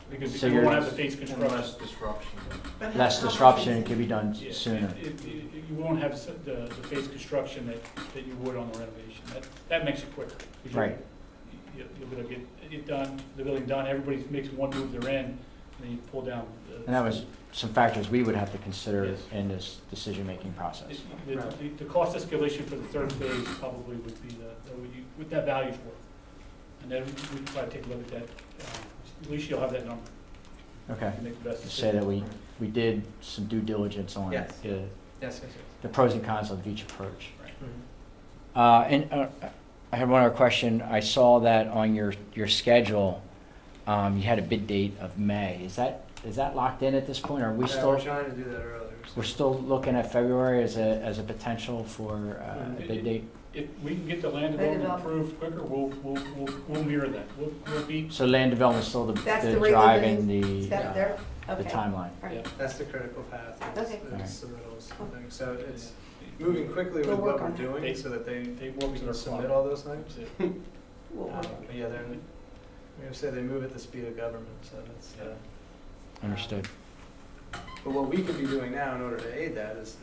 Speaker 10: because
Speaker 8: So
Speaker 10: you
Speaker 8: you're-
Speaker 10: won't have the phase
Speaker 7: And
Speaker 10: construction.
Speaker 7: less disruption.
Speaker 11: But
Speaker 8: less
Speaker 11: how
Speaker 8: disruption,
Speaker 11: much
Speaker 8: it
Speaker 11: is
Speaker 8: could be done
Speaker 10: Yeah,
Speaker 8: sooner?
Speaker 10: You won't have the phase construction that you would on the renovation. That makes it quicker. 'Cause you'll-
Speaker 8: Right.
Speaker 10: You're gonna get it done, the building done, everybody makes one move they're in, and then you pull down.
Speaker 8: And that was some factors we would have to consider
Speaker 10: Yes.
Speaker 8: in this decision-making process.
Speaker 10: The cost escalation for the third phase probably would be what that value's worth. And then we'd probably take a look at that, at least you'll have that number
Speaker 8: Okay.
Speaker 10: to make the best
Speaker 8: To
Speaker 10: decision.
Speaker 8: say that we did some due diligence on
Speaker 9: Yes.
Speaker 8: the
Speaker 9: Yes, yes,
Speaker 8: the pros and cons of each approach.
Speaker 9: yes.
Speaker 8: And I had one other question. I saw that on your schedule, you had a bid date of May. Is that locked in at this point? Are we
Speaker 9: Yeah,
Speaker 8: still,
Speaker 9: we're trying to do that earlier. so-
Speaker 8: we're still looking at February as a potential for a bid date?
Speaker 10: If we can get the land
Speaker 12: Land
Speaker 10: development
Speaker 12: development.
Speaker 10: approved quicker, we'll mirror that. We'll be,
Speaker 8: So land development is still the
Speaker 12: That's the
Speaker 8: the
Speaker 12: rate
Speaker 8: driving
Speaker 12: Is that
Speaker 8: the
Speaker 12: there?
Speaker 8: the
Speaker 12: Okay.
Speaker 8: timeline.
Speaker 12: All right.
Speaker 9: That's the critical path.
Speaker 12: Okay.
Speaker 9: It's submittals and things. So it's moving quickly
Speaker 12: We'll
Speaker 9: with
Speaker 12: work
Speaker 9: what we're
Speaker 12: on that.
Speaker 9: doing so that they
Speaker 10: work with
Speaker 9: can
Speaker 10: their
Speaker 9: submit
Speaker 10: clock.
Speaker 9: all those things.
Speaker 12: We'll work.
Speaker 9: But yeah, they're, I'm gonna say they move at the speed of government, so that's,
Speaker 8: Understood.
Speaker 9: but what we could be doing now in order to aid that is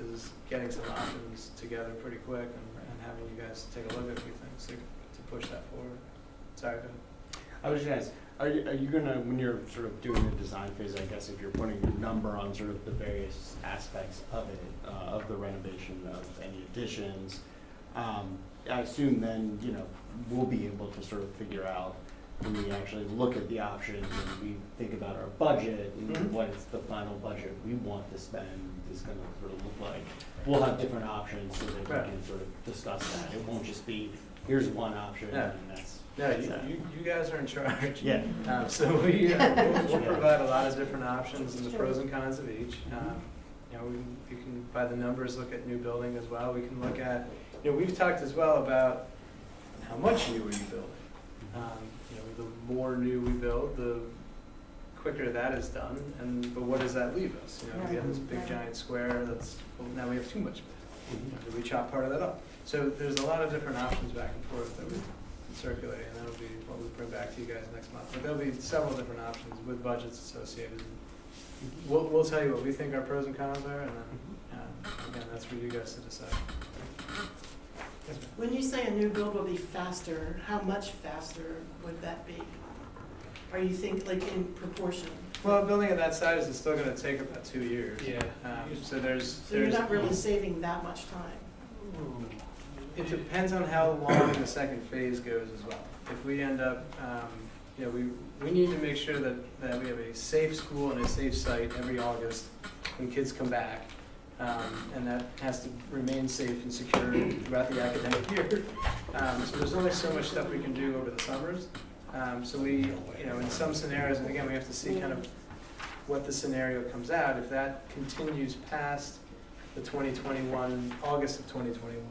Speaker 9: getting some options together pretty quick and having you guys take a look at a few things to push that forward. Sorry, go ahead.
Speaker 13: I was just gonna ask, are you gonna, when you're sort of doing the design phase, I guess, if you're putting your number on sort of the various aspects of it, of the renovation, of any additions, I assume then, we'll be able to sort of figure out when we actually look at the options and we think about our budget and
Speaker 9: Mhm.
Speaker 13: what is the final budget we want to spend is gonna sort of look like. We'll have different options so that we
Speaker 9: Right.
Speaker 13: can sort of discuss that. It won't just be, here's one option
Speaker 9: Yeah.
Speaker 13: and that's.
Speaker 9: No,
Speaker 13: that's that.
Speaker 9: you guys are in charge.
Speaker 13: Yeah.
Speaker 9: So we'll provide a lot of different options and the pros and cons of each. We can, by the numbers, look at new building as well. We can look at, we've talked as well about how much new are you building? The more new we build, the quicker that is done, but what does that leave us? We have this big giant square well, now we have too much. Do we chop part of that up? So there's a lot of different options back and forth that we circulate, and that'll be what we bring back to you guys next month. But there'll be several different options with budgets associated. We'll tell you what we think our pros and cons are, and then, again, that's for you guys to decide. Yes, ma'am.
Speaker 11: When you say a new build will be faster, how much faster would that be? Or you think like in proportion?
Speaker 9: Well, a building of that size is still gonna take about 2 years.
Speaker 10: yeah.
Speaker 9: So there's.
Speaker 11: So you're not really saving that much time?
Speaker 9: It depends on how long the second phase goes as well. If we end up, we need to make sure that we have a safe school and a safe site every August when kids come back. And that has to remain safe and secure throughout the academic year. So there's only so much stuff we can do over the summers. So we, in some scenarios, and again, we have to see kind of what the scenario comes out. If that continues past the 2021, August of 2021,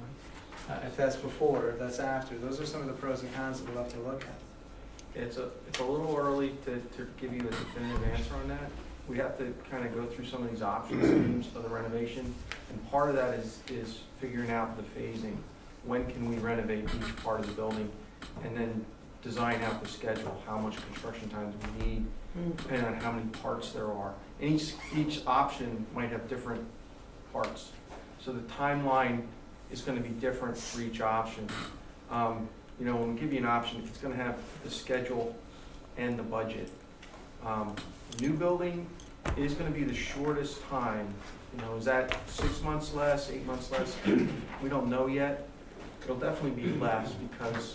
Speaker 9: if that's before, if that's after, those are some of the pros and cons that we'll have to look at.
Speaker 7: It's a little early to give you a definitive answer on that. We have to kind of go through some of these options of the renovation, and part of that is figuring out the phasing. When can we renovate each part of the building, and then design out the schedule, how much construction time do we need, depending on how many parts there are. And each option might have different parts. So the timeline is going to be different for each option. When we give you an option, it's going to have the schedule and the budget. New building is going to be the shortest time. Is that 6 months less, 8 months less? We don't know yet. It'll definitely be less because,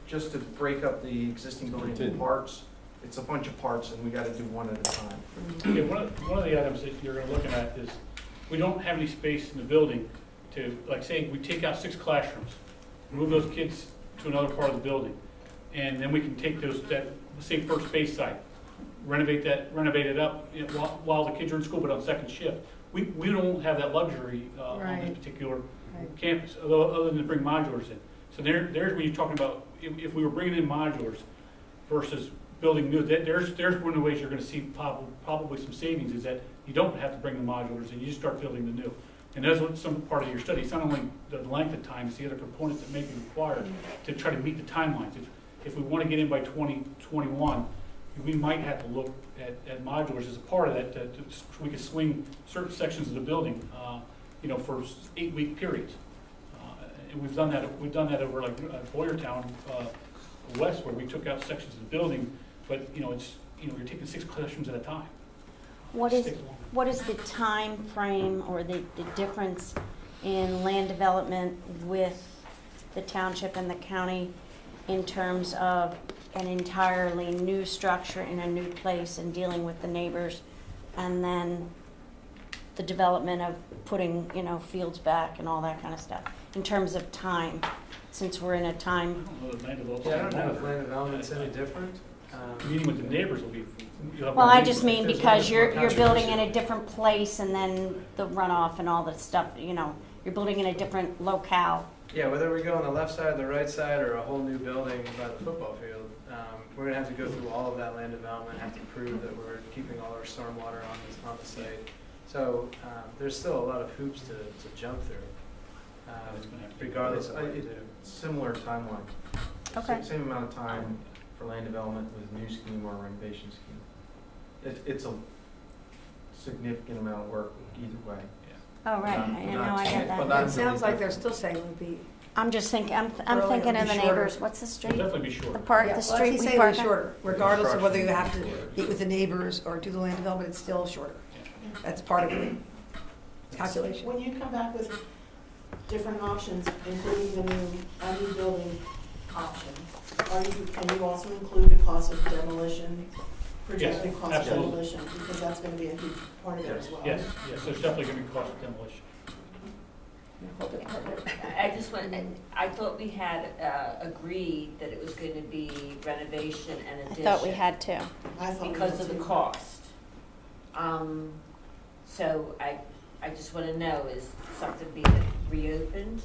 Speaker 7: just to break up the existing building into parts, it's a bunch of parts and we got to do one at a time.
Speaker 10: Yeah, one of the items that you're looking at is, we don't have any space in the building to, like, say, we take out 6 classrooms, move those kids to another part of the building, and then we can take say first base site, renovate it up while the kids are in school, but on second shift. We don't have that luxury on this
Speaker 12: Right.
Speaker 10: particular
Speaker 12: Right.
Speaker 10: campus, other than to bring modulars in. So there's where you're talking about, if we were bringing in modulars versus building new, there's one of the ways you're gonna see probably some savings, is that you don't have to bring the modulars in, you just start building the new. And that's what some part of your study, it's not only the length of time, it's the other components that may be required to try to meet the timelines. If we wanna get in by 2021, we might have to look at modulars as a part of that, we could swing certain sections of the building, for 8-week periods. And we've done that over like Boyertown, West, where we took out sections of the building, but, you're taking 6 classrooms at a time.
Speaker 6: What
Speaker 10: It
Speaker 6: is,
Speaker 10: takes longer.
Speaker 6: what is the time frame or the difference in land development with the township and the county in terms of an entirely new structure in a new place and dealing with the neighbors, and then the development of putting, fields back and all that kind of stuff, in terms of time, since we're in a time,
Speaker 10: I don't know that land development's
Speaker 9: Yeah, I don't know if
Speaker 10: longer.
Speaker 9: land development's any different.
Speaker 10: Meeting with the neighbors will be. you'll have
Speaker 6: well,
Speaker 10: more
Speaker 6: I
Speaker 10: meetings.
Speaker 6: just mean
Speaker 9: If there's
Speaker 6: because
Speaker 9: more
Speaker 6: you're building in
Speaker 9: controversy.
Speaker 6: a different place, and then the runoff and all that stuff, you're building in a different locale.
Speaker 9: Yeah, whether we go on the left side, the right side, or a whole new building by the football field, we're gonna have to go through all of that land development, have to prove that we're keeping all our stormwater on the site. So, there's still a lot of hoops to jump through,
Speaker 10: It's gonna have to be
Speaker 9: regardless of
Speaker 10: part
Speaker 9: what
Speaker 10: of
Speaker 9: you
Speaker 10: it.
Speaker 9: do. Similar timeline.
Speaker 6: Okay.
Speaker 9: Same amount of time for land development with new scheme or renovation scheme. It's a significant amount of work either way.
Speaker 6: Oh, right,
Speaker 9: Not-
Speaker 6: I know,
Speaker 9: not-
Speaker 6: I get
Speaker 9: but
Speaker 6: that.
Speaker 9: not
Speaker 12: It sounds like they're
Speaker 9: really
Speaker 12: still saying it would be.
Speaker 6: I'm just thinking, I'm
Speaker 12: Earlier
Speaker 6: thinking
Speaker 12: would
Speaker 6: of
Speaker 12: be
Speaker 6: the
Speaker 12: shorter.
Speaker 6: neighbors, what's the
Speaker 10: It'll
Speaker 6: street?
Speaker 10: definitely be short.
Speaker 6: The park,
Speaker 12: Yeah,
Speaker 6: the
Speaker 12: well,
Speaker 6: street
Speaker 12: he's
Speaker 6: we
Speaker 12: saying
Speaker 6: park
Speaker 12: it's
Speaker 6: on?
Speaker 12: shorter, regardless of whether you have to
Speaker 9: Shorter.
Speaker 12: meet with the neighbors or do the land development, it's still shorter. That's part of the calculation.
Speaker 11: When you come back with different options, including a new building option, can you also include the cost of demolition, projected cost of
Speaker 10: absolutely.
Speaker 11: demolition? Because that's gonna be a huge part of it as well.
Speaker 10: Yes, there's definitely gonna be cost of demolition.
Speaker 3: I just I thought we had agreed that it was going to be renovation and
Speaker 6: I
Speaker 3: addition.
Speaker 6: thought we had to.
Speaker 11: I thought we
Speaker 3: Because
Speaker 11: had
Speaker 3: of the
Speaker 11: to.
Speaker 3: cost. So I just want to know, is something being reopened?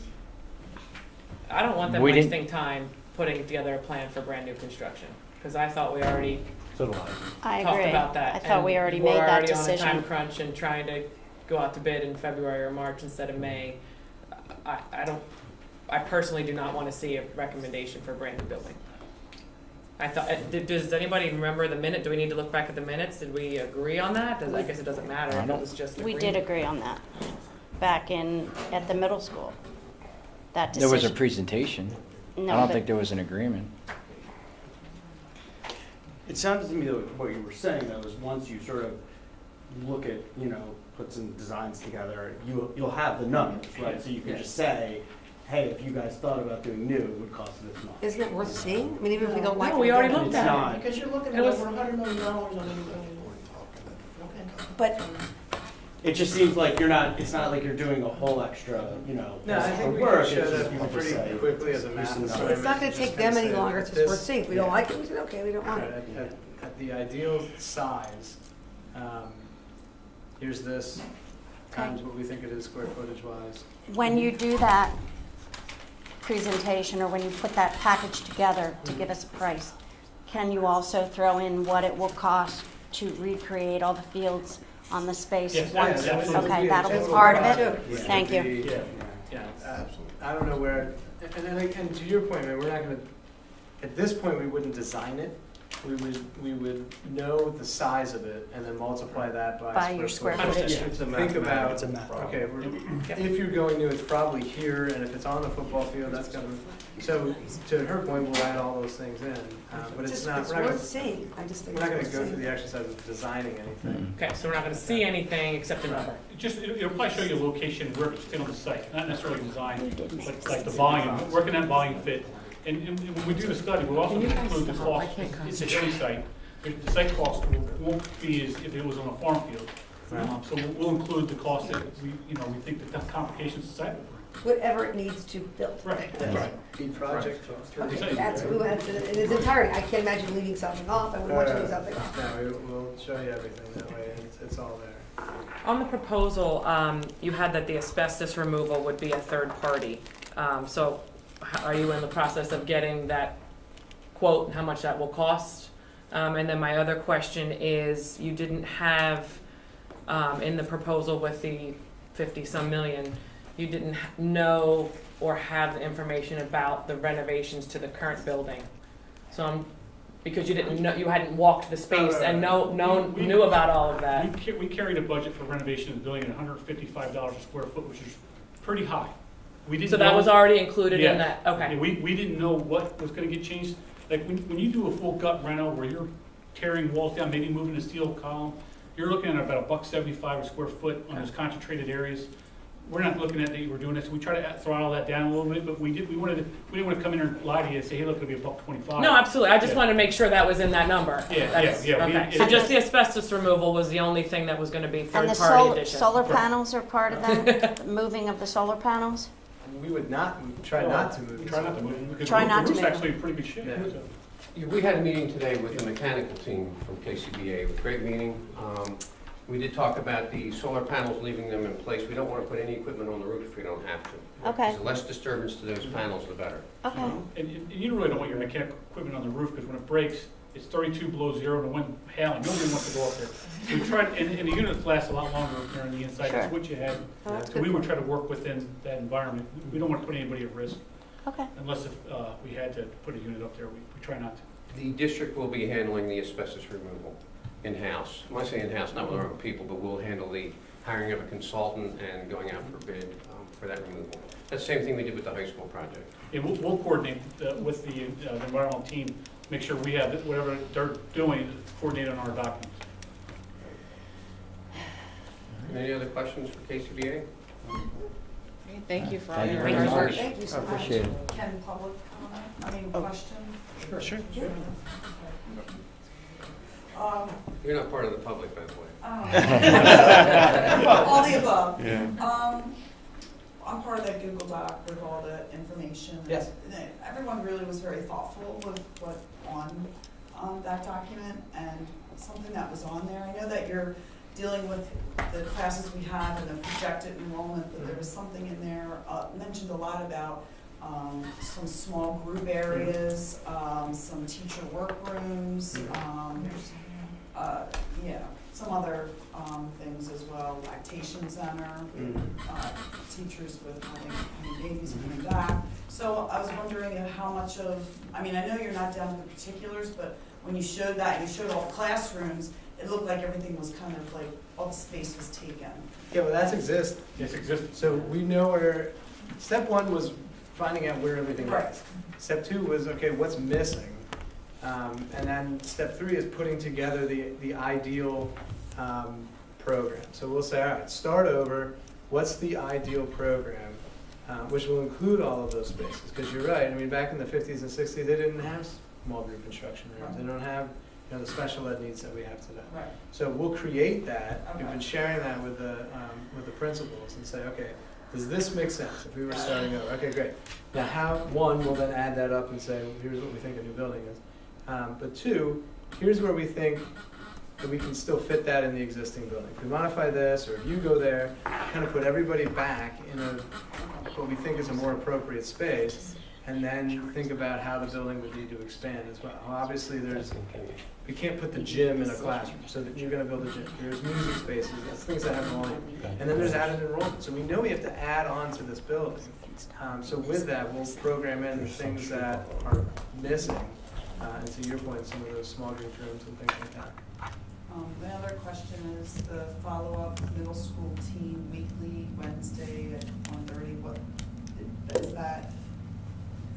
Speaker 14: I don't want them
Speaker 8: We didn't-
Speaker 14: wasting time putting together a plan for brand new construction, because I thought we already
Speaker 6: I
Speaker 14: talked
Speaker 6: agree.
Speaker 14: about that.
Speaker 6: I thought we
Speaker 14: and
Speaker 6: already
Speaker 14: we're
Speaker 6: made that
Speaker 14: already on a time
Speaker 6: decision.
Speaker 14: crunch and trying to go out to bid in February or March instead of May. I personally do not want to see a recommendation for a brand new building. I thought, does anybody remember the minute? Do we need to look back at the minutes? Did we agree on that? I guess it doesn't matter if it was just
Speaker 6: We
Speaker 14: agreed.
Speaker 6: did agree on that, back at the middle school, that
Speaker 8: There was a
Speaker 6: decision.
Speaker 8: presentation. I
Speaker 6: No,
Speaker 8: don't
Speaker 6: but-
Speaker 8: think there was an agreement.
Speaker 13: It sounded to me that what you were saying though is once you sort of look at, put some designs together, you'll have the numbers, right? So you can just say, hey, if you guys thought about doing new, it would cost this much.
Speaker 12: Isn't it worth seeing? I mean, even if we don't like it.
Speaker 14: No, we already
Speaker 12: don't-
Speaker 14: looked
Speaker 13: It's
Speaker 14: at it.
Speaker 13: not.
Speaker 11: Because you're looking
Speaker 14: It
Speaker 11: at
Speaker 14: was-
Speaker 11: over $100 million on a new building. Okay.
Speaker 12: But
Speaker 13: It just seems like it's not like you're doing a whole extra,
Speaker 9: No, I
Speaker 13: extra
Speaker 9: think we
Speaker 13: work.
Speaker 9: can
Speaker 13: It's
Speaker 9: show
Speaker 13: just you
Speaker 9: that
Speaker 13: could just
Speaker 9: pretty
Speaker 13: say,
Speaker 9: quickly as a
Speaker 13: here's
Speaker 9: math
Speaker 13: some
Speaker 9: assignment.
Speaker 12: it's not gonna
Speaker 9: Just
Speaker 12: take them
Speaker 9: kinda
Speaker 12: any
Speaker 9: say
Speaker 12: longer,
Speaker 9: that
Speaker 12: it's just worth
Speaker 9: this-
Speaker 12: seeing. If we don't like it, we said, okay, we don't want
Speaker 9: Right,
Speaker 12: it.
Speaker 9: at the ideal size, here's this, times what we think it is square footage wise.
Speaker 6: When you do that presentation, or when you put that package together to give us a price, can you also throw in what it will cost to recreate all the fields on the space
Speaker 10: Yes,
Speaker 6: once?
Speaker 10: yeah, absolutely.
Speaker 6: Okay, that'll be
Speaker 9: It's
Speaker 6: part of
Speaker 9: part
Speaker 6: it?
Speaker 9: of it.
Speaker 6: Thank you.
Speaker 9: Yeah, I don't know where, and to your point, man, we're not gonna, at this point, we wouldn't design it. We would know the size of it and then multiply that
Speaker 6: By your square
Speaker 14: footage.
Speaker 9: Think about, okay, if you're going new, it's probably here, and if it's on the football field, that's gonna, so to her point, we'll add all those things in, but it's not,
Speaker 12: It's
Speaker 9: we're not gonna,
Speaker 12: worth seeing. I just think
Speaker 9: we're not
Speaker 12: it's
Speaker 9: gonna
Speaker 12: worth
Speaker 9: go through
Speaker 12: seeing.
Speaker 9: the exercise of designing anything.
Speaker 14: Okay, so we're not going to see anything except a number.
Speaker 10: It'll probably show you a location where it's fit on the site, not necessarily design, but like the volume, working that volume fit. And when we do the study, we'll also include the cost, it's a hilly site, the site cost won't be as if it was on a farm field. So we'll include the cost that we think the complications of the site will bring.
Speaker 12: whatever it needs to build.
Speaker 10: Right,
Speaker 8: Yeah.
Speaker 10: right.
Speaker 9: Be project cost.
Speaker 12: Okay, that's, we went to, in its entirety, I can't imagine leaving something off, I wouldn't want you to leave something off.
Speaker 9: No, we'll show you everything that way, it's all there.
Speaker 14: On the proposal, you had that the asbestos removal would be a third party. So are you in the process of getting that quote and how much that will cost? And then my other question is, you didn't have, in the proposal with the 50-some million, you didn't know or have the information about the renovations to the current building. So because you didn't know, you hadn't walked the space and knew about all of that.
Speaker 10: We carried a budget for renovation of the building at $155 a square foot, which is pretty high. We didn't
Speaker 14: So that
Speaker 10: know-
Speaker 14: was already included in
Speaker 10: Yeah.
Speaker 14: that, okay.
Speaker 10: Yeah, we didn't know what was gonna get changed. Like, when you do a full gut reno where you're tearing walls down, maybe moving a steel column, you're looking at about $1.75 a square foot on those concentrated areas. We're not looking at that, we're doing this, we try to throttle that down a little bit, but we didn't want to come in and lie to you and say, hey, look, it'll be $1.25.
Speaker 14: No, absolutely. I just
Speaker 10: Yeah.
Speaker 14: wanted to make sure that was in that number.
Speaker 10: Yeah,
Speaker 14: That's-
Speaker 10: yeah,
Speaker 14: Okay,
Speaker 10: we-
Speaker 14: so just the asbestos removal was the only thing that was gonna be
Speaker 6: And the
Speaker 14: third-party addition.
Speaker 6: solar panels are part of that, the moving of the solar panels?
Speaker 9: We would try not to move.
Speaker 10: Try not to move it, because
Speaker 6: Try not
Speaker 10: the
Speaker 6: to
Speaker 10: roof's
Speaker 6: move it.
Speaker 10: actually in pretty good shape.
Speaker 9: Yeah.
Speaker 10: so.
Speaker 4: Yeah, we had a meeting today with the mechanical team from KCBA, it was a great meeting. We did talk about the solar panels, leaving them in place. We don't want to put any equipment on the roof if we don't have to.
Speaker 6: Okay.
Speaker 4: The less disturbance to those panels, the better.
Speaker 6: Okay,
Speaker 10: And you really don't want your mechanical equipment on the roof, because when it breaks, it's 32 below zero, and the wind howling, nobody wants to go up there. So we tried, and the units last a lot longer if they're on the inside, that's
Speaker 6: Sure.
Speaker 10: what you had.
Speaker 6: well, that's
Speaker 10: So
Speaker 6: good.
Speaker 10: we would try to work within that environment. We don't want to put anybody at risk,
Speaker 6: Okay,
Speaker 10: unless if we had to put a unit up there, we try not to.
Speaker 4: The district will be handling the asbestos removal in-house. When I say in-house, not with our own people, but we'll handle the hiring of a consultant and going out for bid for that removal. That's the same thing we did with the high school project.
Speaker 10: And we'll coordinate with the environmental team, make sure we have whatever they're doing, coordinate on our documents.
Speaker 4: Any other questions for KCBA?
Speaker 5: Okay, thank you for all
Speaker 8: Thank you
Speaker 5: your
Speaker 8: very
Speaker 5: hard work.
Speaker 8: much.
Speaker 11: Thank you so
Speaker 8: I
Speaker 11: much.
Speaker 8: appreciate it.
Speaker 11: Can public comment, I mean,
Speaker 9: Oh.
Speaker 11: question?
Speaker 9: Sure.
Speaker 4: You're not part of the public, by the way.
Speaker 11: All the above. I'm part of that Google Doc with all the information.
Speaker 9: Yes.
Speaker 11: And everyone really was very thoughtful with what on that document and something that was on there. I know that you're dealing with the classes we have and the projected enrollment, but there was something in there, mentioned a lot about some small group areas, some teacher workrooms, yeah, some other things as well, lactation center, teachers with having babies coming back. So I was wondering how much of, I mean, I know you're not down to the particulars, but when you showed that, you showed all the classrooms, it looked like everything was kind of like, all the space was taken.
Speaker 9: Yeah, well, that's exist.
Speaker 10: Yes, exists.
Speaker 9: So we know where, step one was finding out where everything
Speaker 11: Right.
Speaker 9: is. Step two was, okay, what's missing? And then step three is putting together the ideal program. So we'll say, all right, start over, what's the ideal program? Which will include all of those spaces, because you're right, I mean, back in the 50s and 60s, they didn't have small group instruction rooms. They don't have, you know, the special ed needs that we have today.
Speaker 11: Right.
Speaker 9: So we'll create that. We've
Speaker 11: Okay.
Speaker 9: been sharing that with the principals and say, okay, does this make sense if we were starting over? Okay, great. Now how, one, we'll then add that up and say, here's what we think a new building is. But two, here's where we think that we can still fit that in the existing building. If we modify this, or if you go there, kind of put everybody back in what we think is a more appropriate space, and then think about how the building would need to expand as well. Obviously, we can't put the gym in a classroom, so that you're gonna build a gym. There's music spaces, that's things that have volume. And then there's added enrollment, so we know we have to add on to this building. So with that, we'll program in the things that are missing, and to your point, some of those small group rooms and things like that.
Speaker 11: My other question is the follow-up middle school team weekly Wednesday at 1:30. What is that?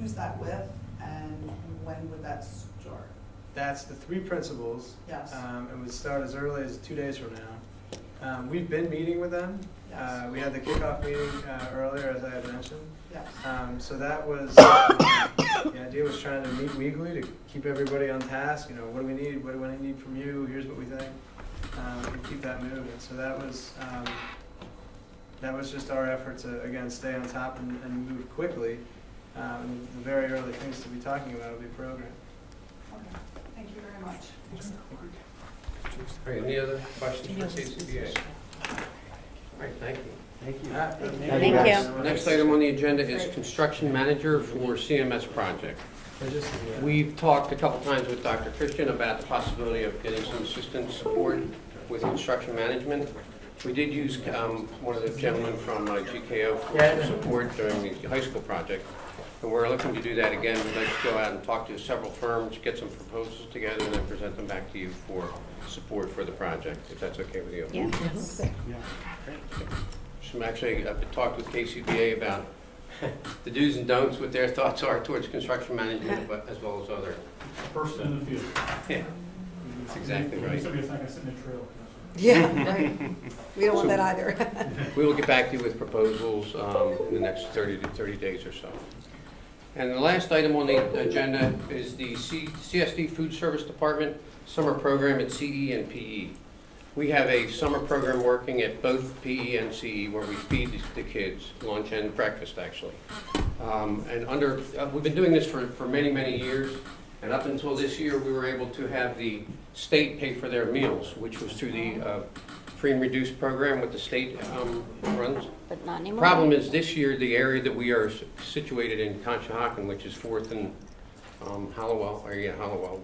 Speaker 11: Who's that with, and when would that start?
Speaker 9: That's the three principals.
Speaker 11: Yes.
Speaker 9: It would start as early as 2 days from now. We've been meeting with them.
Speaker 11: Yes.
Speaker 9: We had the kickoff meeting earlier, as I had mentioned.
Speaker 11: Yes.
Speaker 9: So that was, the idea was trying to meet weekly to keep everybody on task. You know, what do we need? What do I need from you? Here's what we think. And keep that moving. So that was that was just our effort to, again, stay on top and move quickly. The very early things to be talking about will be programmed.
Speaker 11: Okay, thank you very much.
Speaker 4: All right, any other questions for CCBA? All right, thank you.
Speaker 13: Thank you.
Speaker 6: Thank you.
Speaker 4: Next item on the agenda is construction manager for CMS project. We've talked a couple times with Dr. Christian about the possibility of getting some assistance support with construction management. We did use one of the gentlemen from GKO for support during the high school project. And we're looking to do that again. We'd like to go out and talk to several firms, get some proposals together, and then present them back to you for support for the project, if that's okay with you.
Speaker 6: Yeah.
Speaker 4: Actually, I've talked with KCBA about the do's and don'ts, what their thoughts are towards construction management, but as well as other.
Speaker 10: First in the field.
Speaker 4: Yeah, that's exactly right.
Speaker 10: Somebody's not gonna sit in the trail.
Speaker 12: Yeah, right. We don't want that either.
Speaker 4: We will get back to you with proposals in the next 30 days or so. And the last item on the agenda is the CSD Food Service Department summer program at CE and PE. We have a summer program working at both PE and CE where we feed the kids lunch and breakfast, actually. We've been doing this for many, many years. And up until this year, we were able to have the state pay for their meals, which was through the free and reduced program with the state runs.
Speaker 6: But not anymore.
Speaker 4: Problem is, this year, the area that we are situated in, Conshohocken, which is 4th and Hallowell,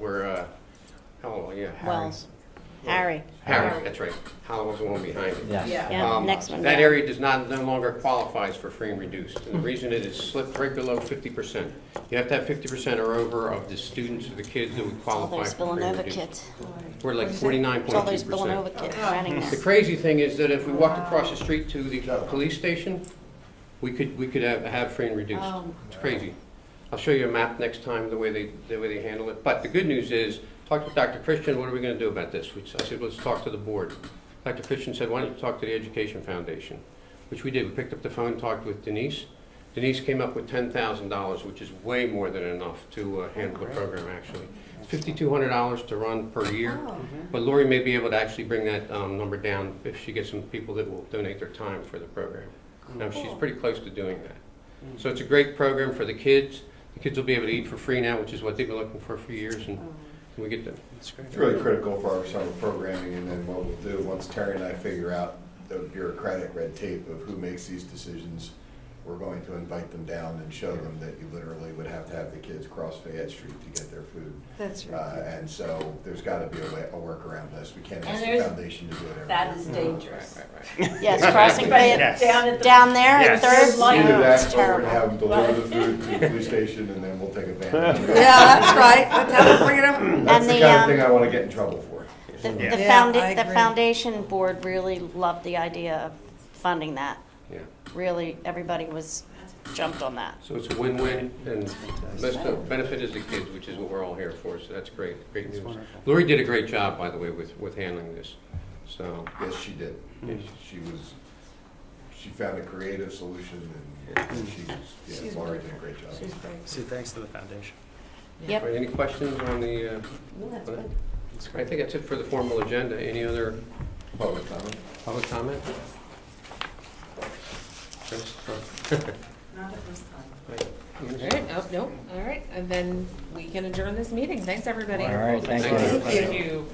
Speaker 4: we're, Hallowell, yeah.
Speaker 6: Wells. Harry.
Speaker 4: Harry, that's right. Hallowell's the one behind it.
Speaker 8: Yes.
Speaker 6: Yeah, next one
Speaker 4: That
Speaker 6: down.
Speaker 4: area does not, no longer qualifies for free and reduced. And the reason it is slipped right below 50%. You have to have 50% or over of the students or the kids that would
Speaker 6: All
Speaker 4: qualify
Speaker 6: those
Speaker 4: for free and
Speaker 6: Villanova
Speaker 4: reduced.
Speaker 6: kids.
Speaker 4: We're like
Speaker 6: It's all those
Speaker 4: 49.2%.
Speaker 6: Villanova kids running
Speaker 4: The
Speaker 6: there.
Speaker 4: crazy thing is that if we walked across the street to the police station, we could have free and reduced. It's crazy. I'll show you a map next time, the way they handle it. But the good news is, talked with Dr. Christian, what are we going to do about this? I said, let's talk to the board. Dr. Christian said, why don't you talk to the Education Foundation? Which we did. We picked up the phone, talked with Denise. Denise came up with $10,000, which is way more than enough to handle the program, actually. It's $5,200 to run per year. But Lori may be able to actually bring that number down if she gets some people that will donate their time for the program. Now, she's pretty close to doing that. So it's a great program for the kids. The kids will be able to eat for free now, which is what they've been looking for years. And we get them.
Speaker 2: It's really critical for our summer programming, and then what we'll do, once Terry and I figure out the bureaucratic red tape of who makes these decisions, we're going to invite them down and show them that you literally would have to have the kids cross Fayette Street to get their food.
Speaker 12: That's right.
Speaker 2: And so there's got to be a work around this. We can't ask
Speaker 3: And
Speaker 2: the
Speaker 3: there's-
Speaker 2: foundation to do it every
Speaker 3: That
Speaker 2: year.
Speaker 3: is dangerous.
Speaker 6: Yes, crossing Fayette
Speaker 3: Down at the.
Speaker 6: down there at
Speaker 13: Yes.
Speaker 6: Third.
Speaker 3: Like-
Speaker 2: Either
Speaker 6: It's
Speaker 2: that, or we're
Speaker 6: terrible.
Speaker 2: gonna have them deliver the food to the police station, and then we'll take advantage.
Speaker 12: Yeah, that's right. Let's have them bring it up.
Speaker 2: That's
Speaker 6: And
Speaker 2: the
Speaker 6: the,
Speaker 2: kind of thing I want to get in trouble for.
Speaker 6: The,
Speaker 13: Yeah.
Speaker 6: the,
Speaker 12: Yeah, I
Speaker 6: the
Speaker 12: agree.
Speaker 6: foundation board really loved the idea of funding that.
Speaker 4: Yeah.
Speaker 6: Really, everybody jumped on that.
Speaker 4: So it's a win-win, and the benefit is the kids, which is what we're all here for, so that's great news. Lori did a great job, by the way, with handling this, so.
Speaker 2: Yes, she did. She found a creative solution, and
Speaker 12: She's
Speaker 2: Laurie did a great job.
Speaker 12: She's great.
Speaker 13: So thanks to the foundation.
Speaker 6: Yep.
Speaker 4: All right, any questions on the,
Speaker 12: No, that's good.
Speaker 4: I think that's it for the formal agenda. Any other
Speaker 2: Public comment?
Speaker 4: public comment? Chris?
Speaker 11: Not at this time.
Speaker 4: Right.
Speaker 5: All right, oh, no, all right, and then we can adjourn this meeting. Thanks, everybody.
Speaker 8: All right, thank you.
Speaker 5: Thank you.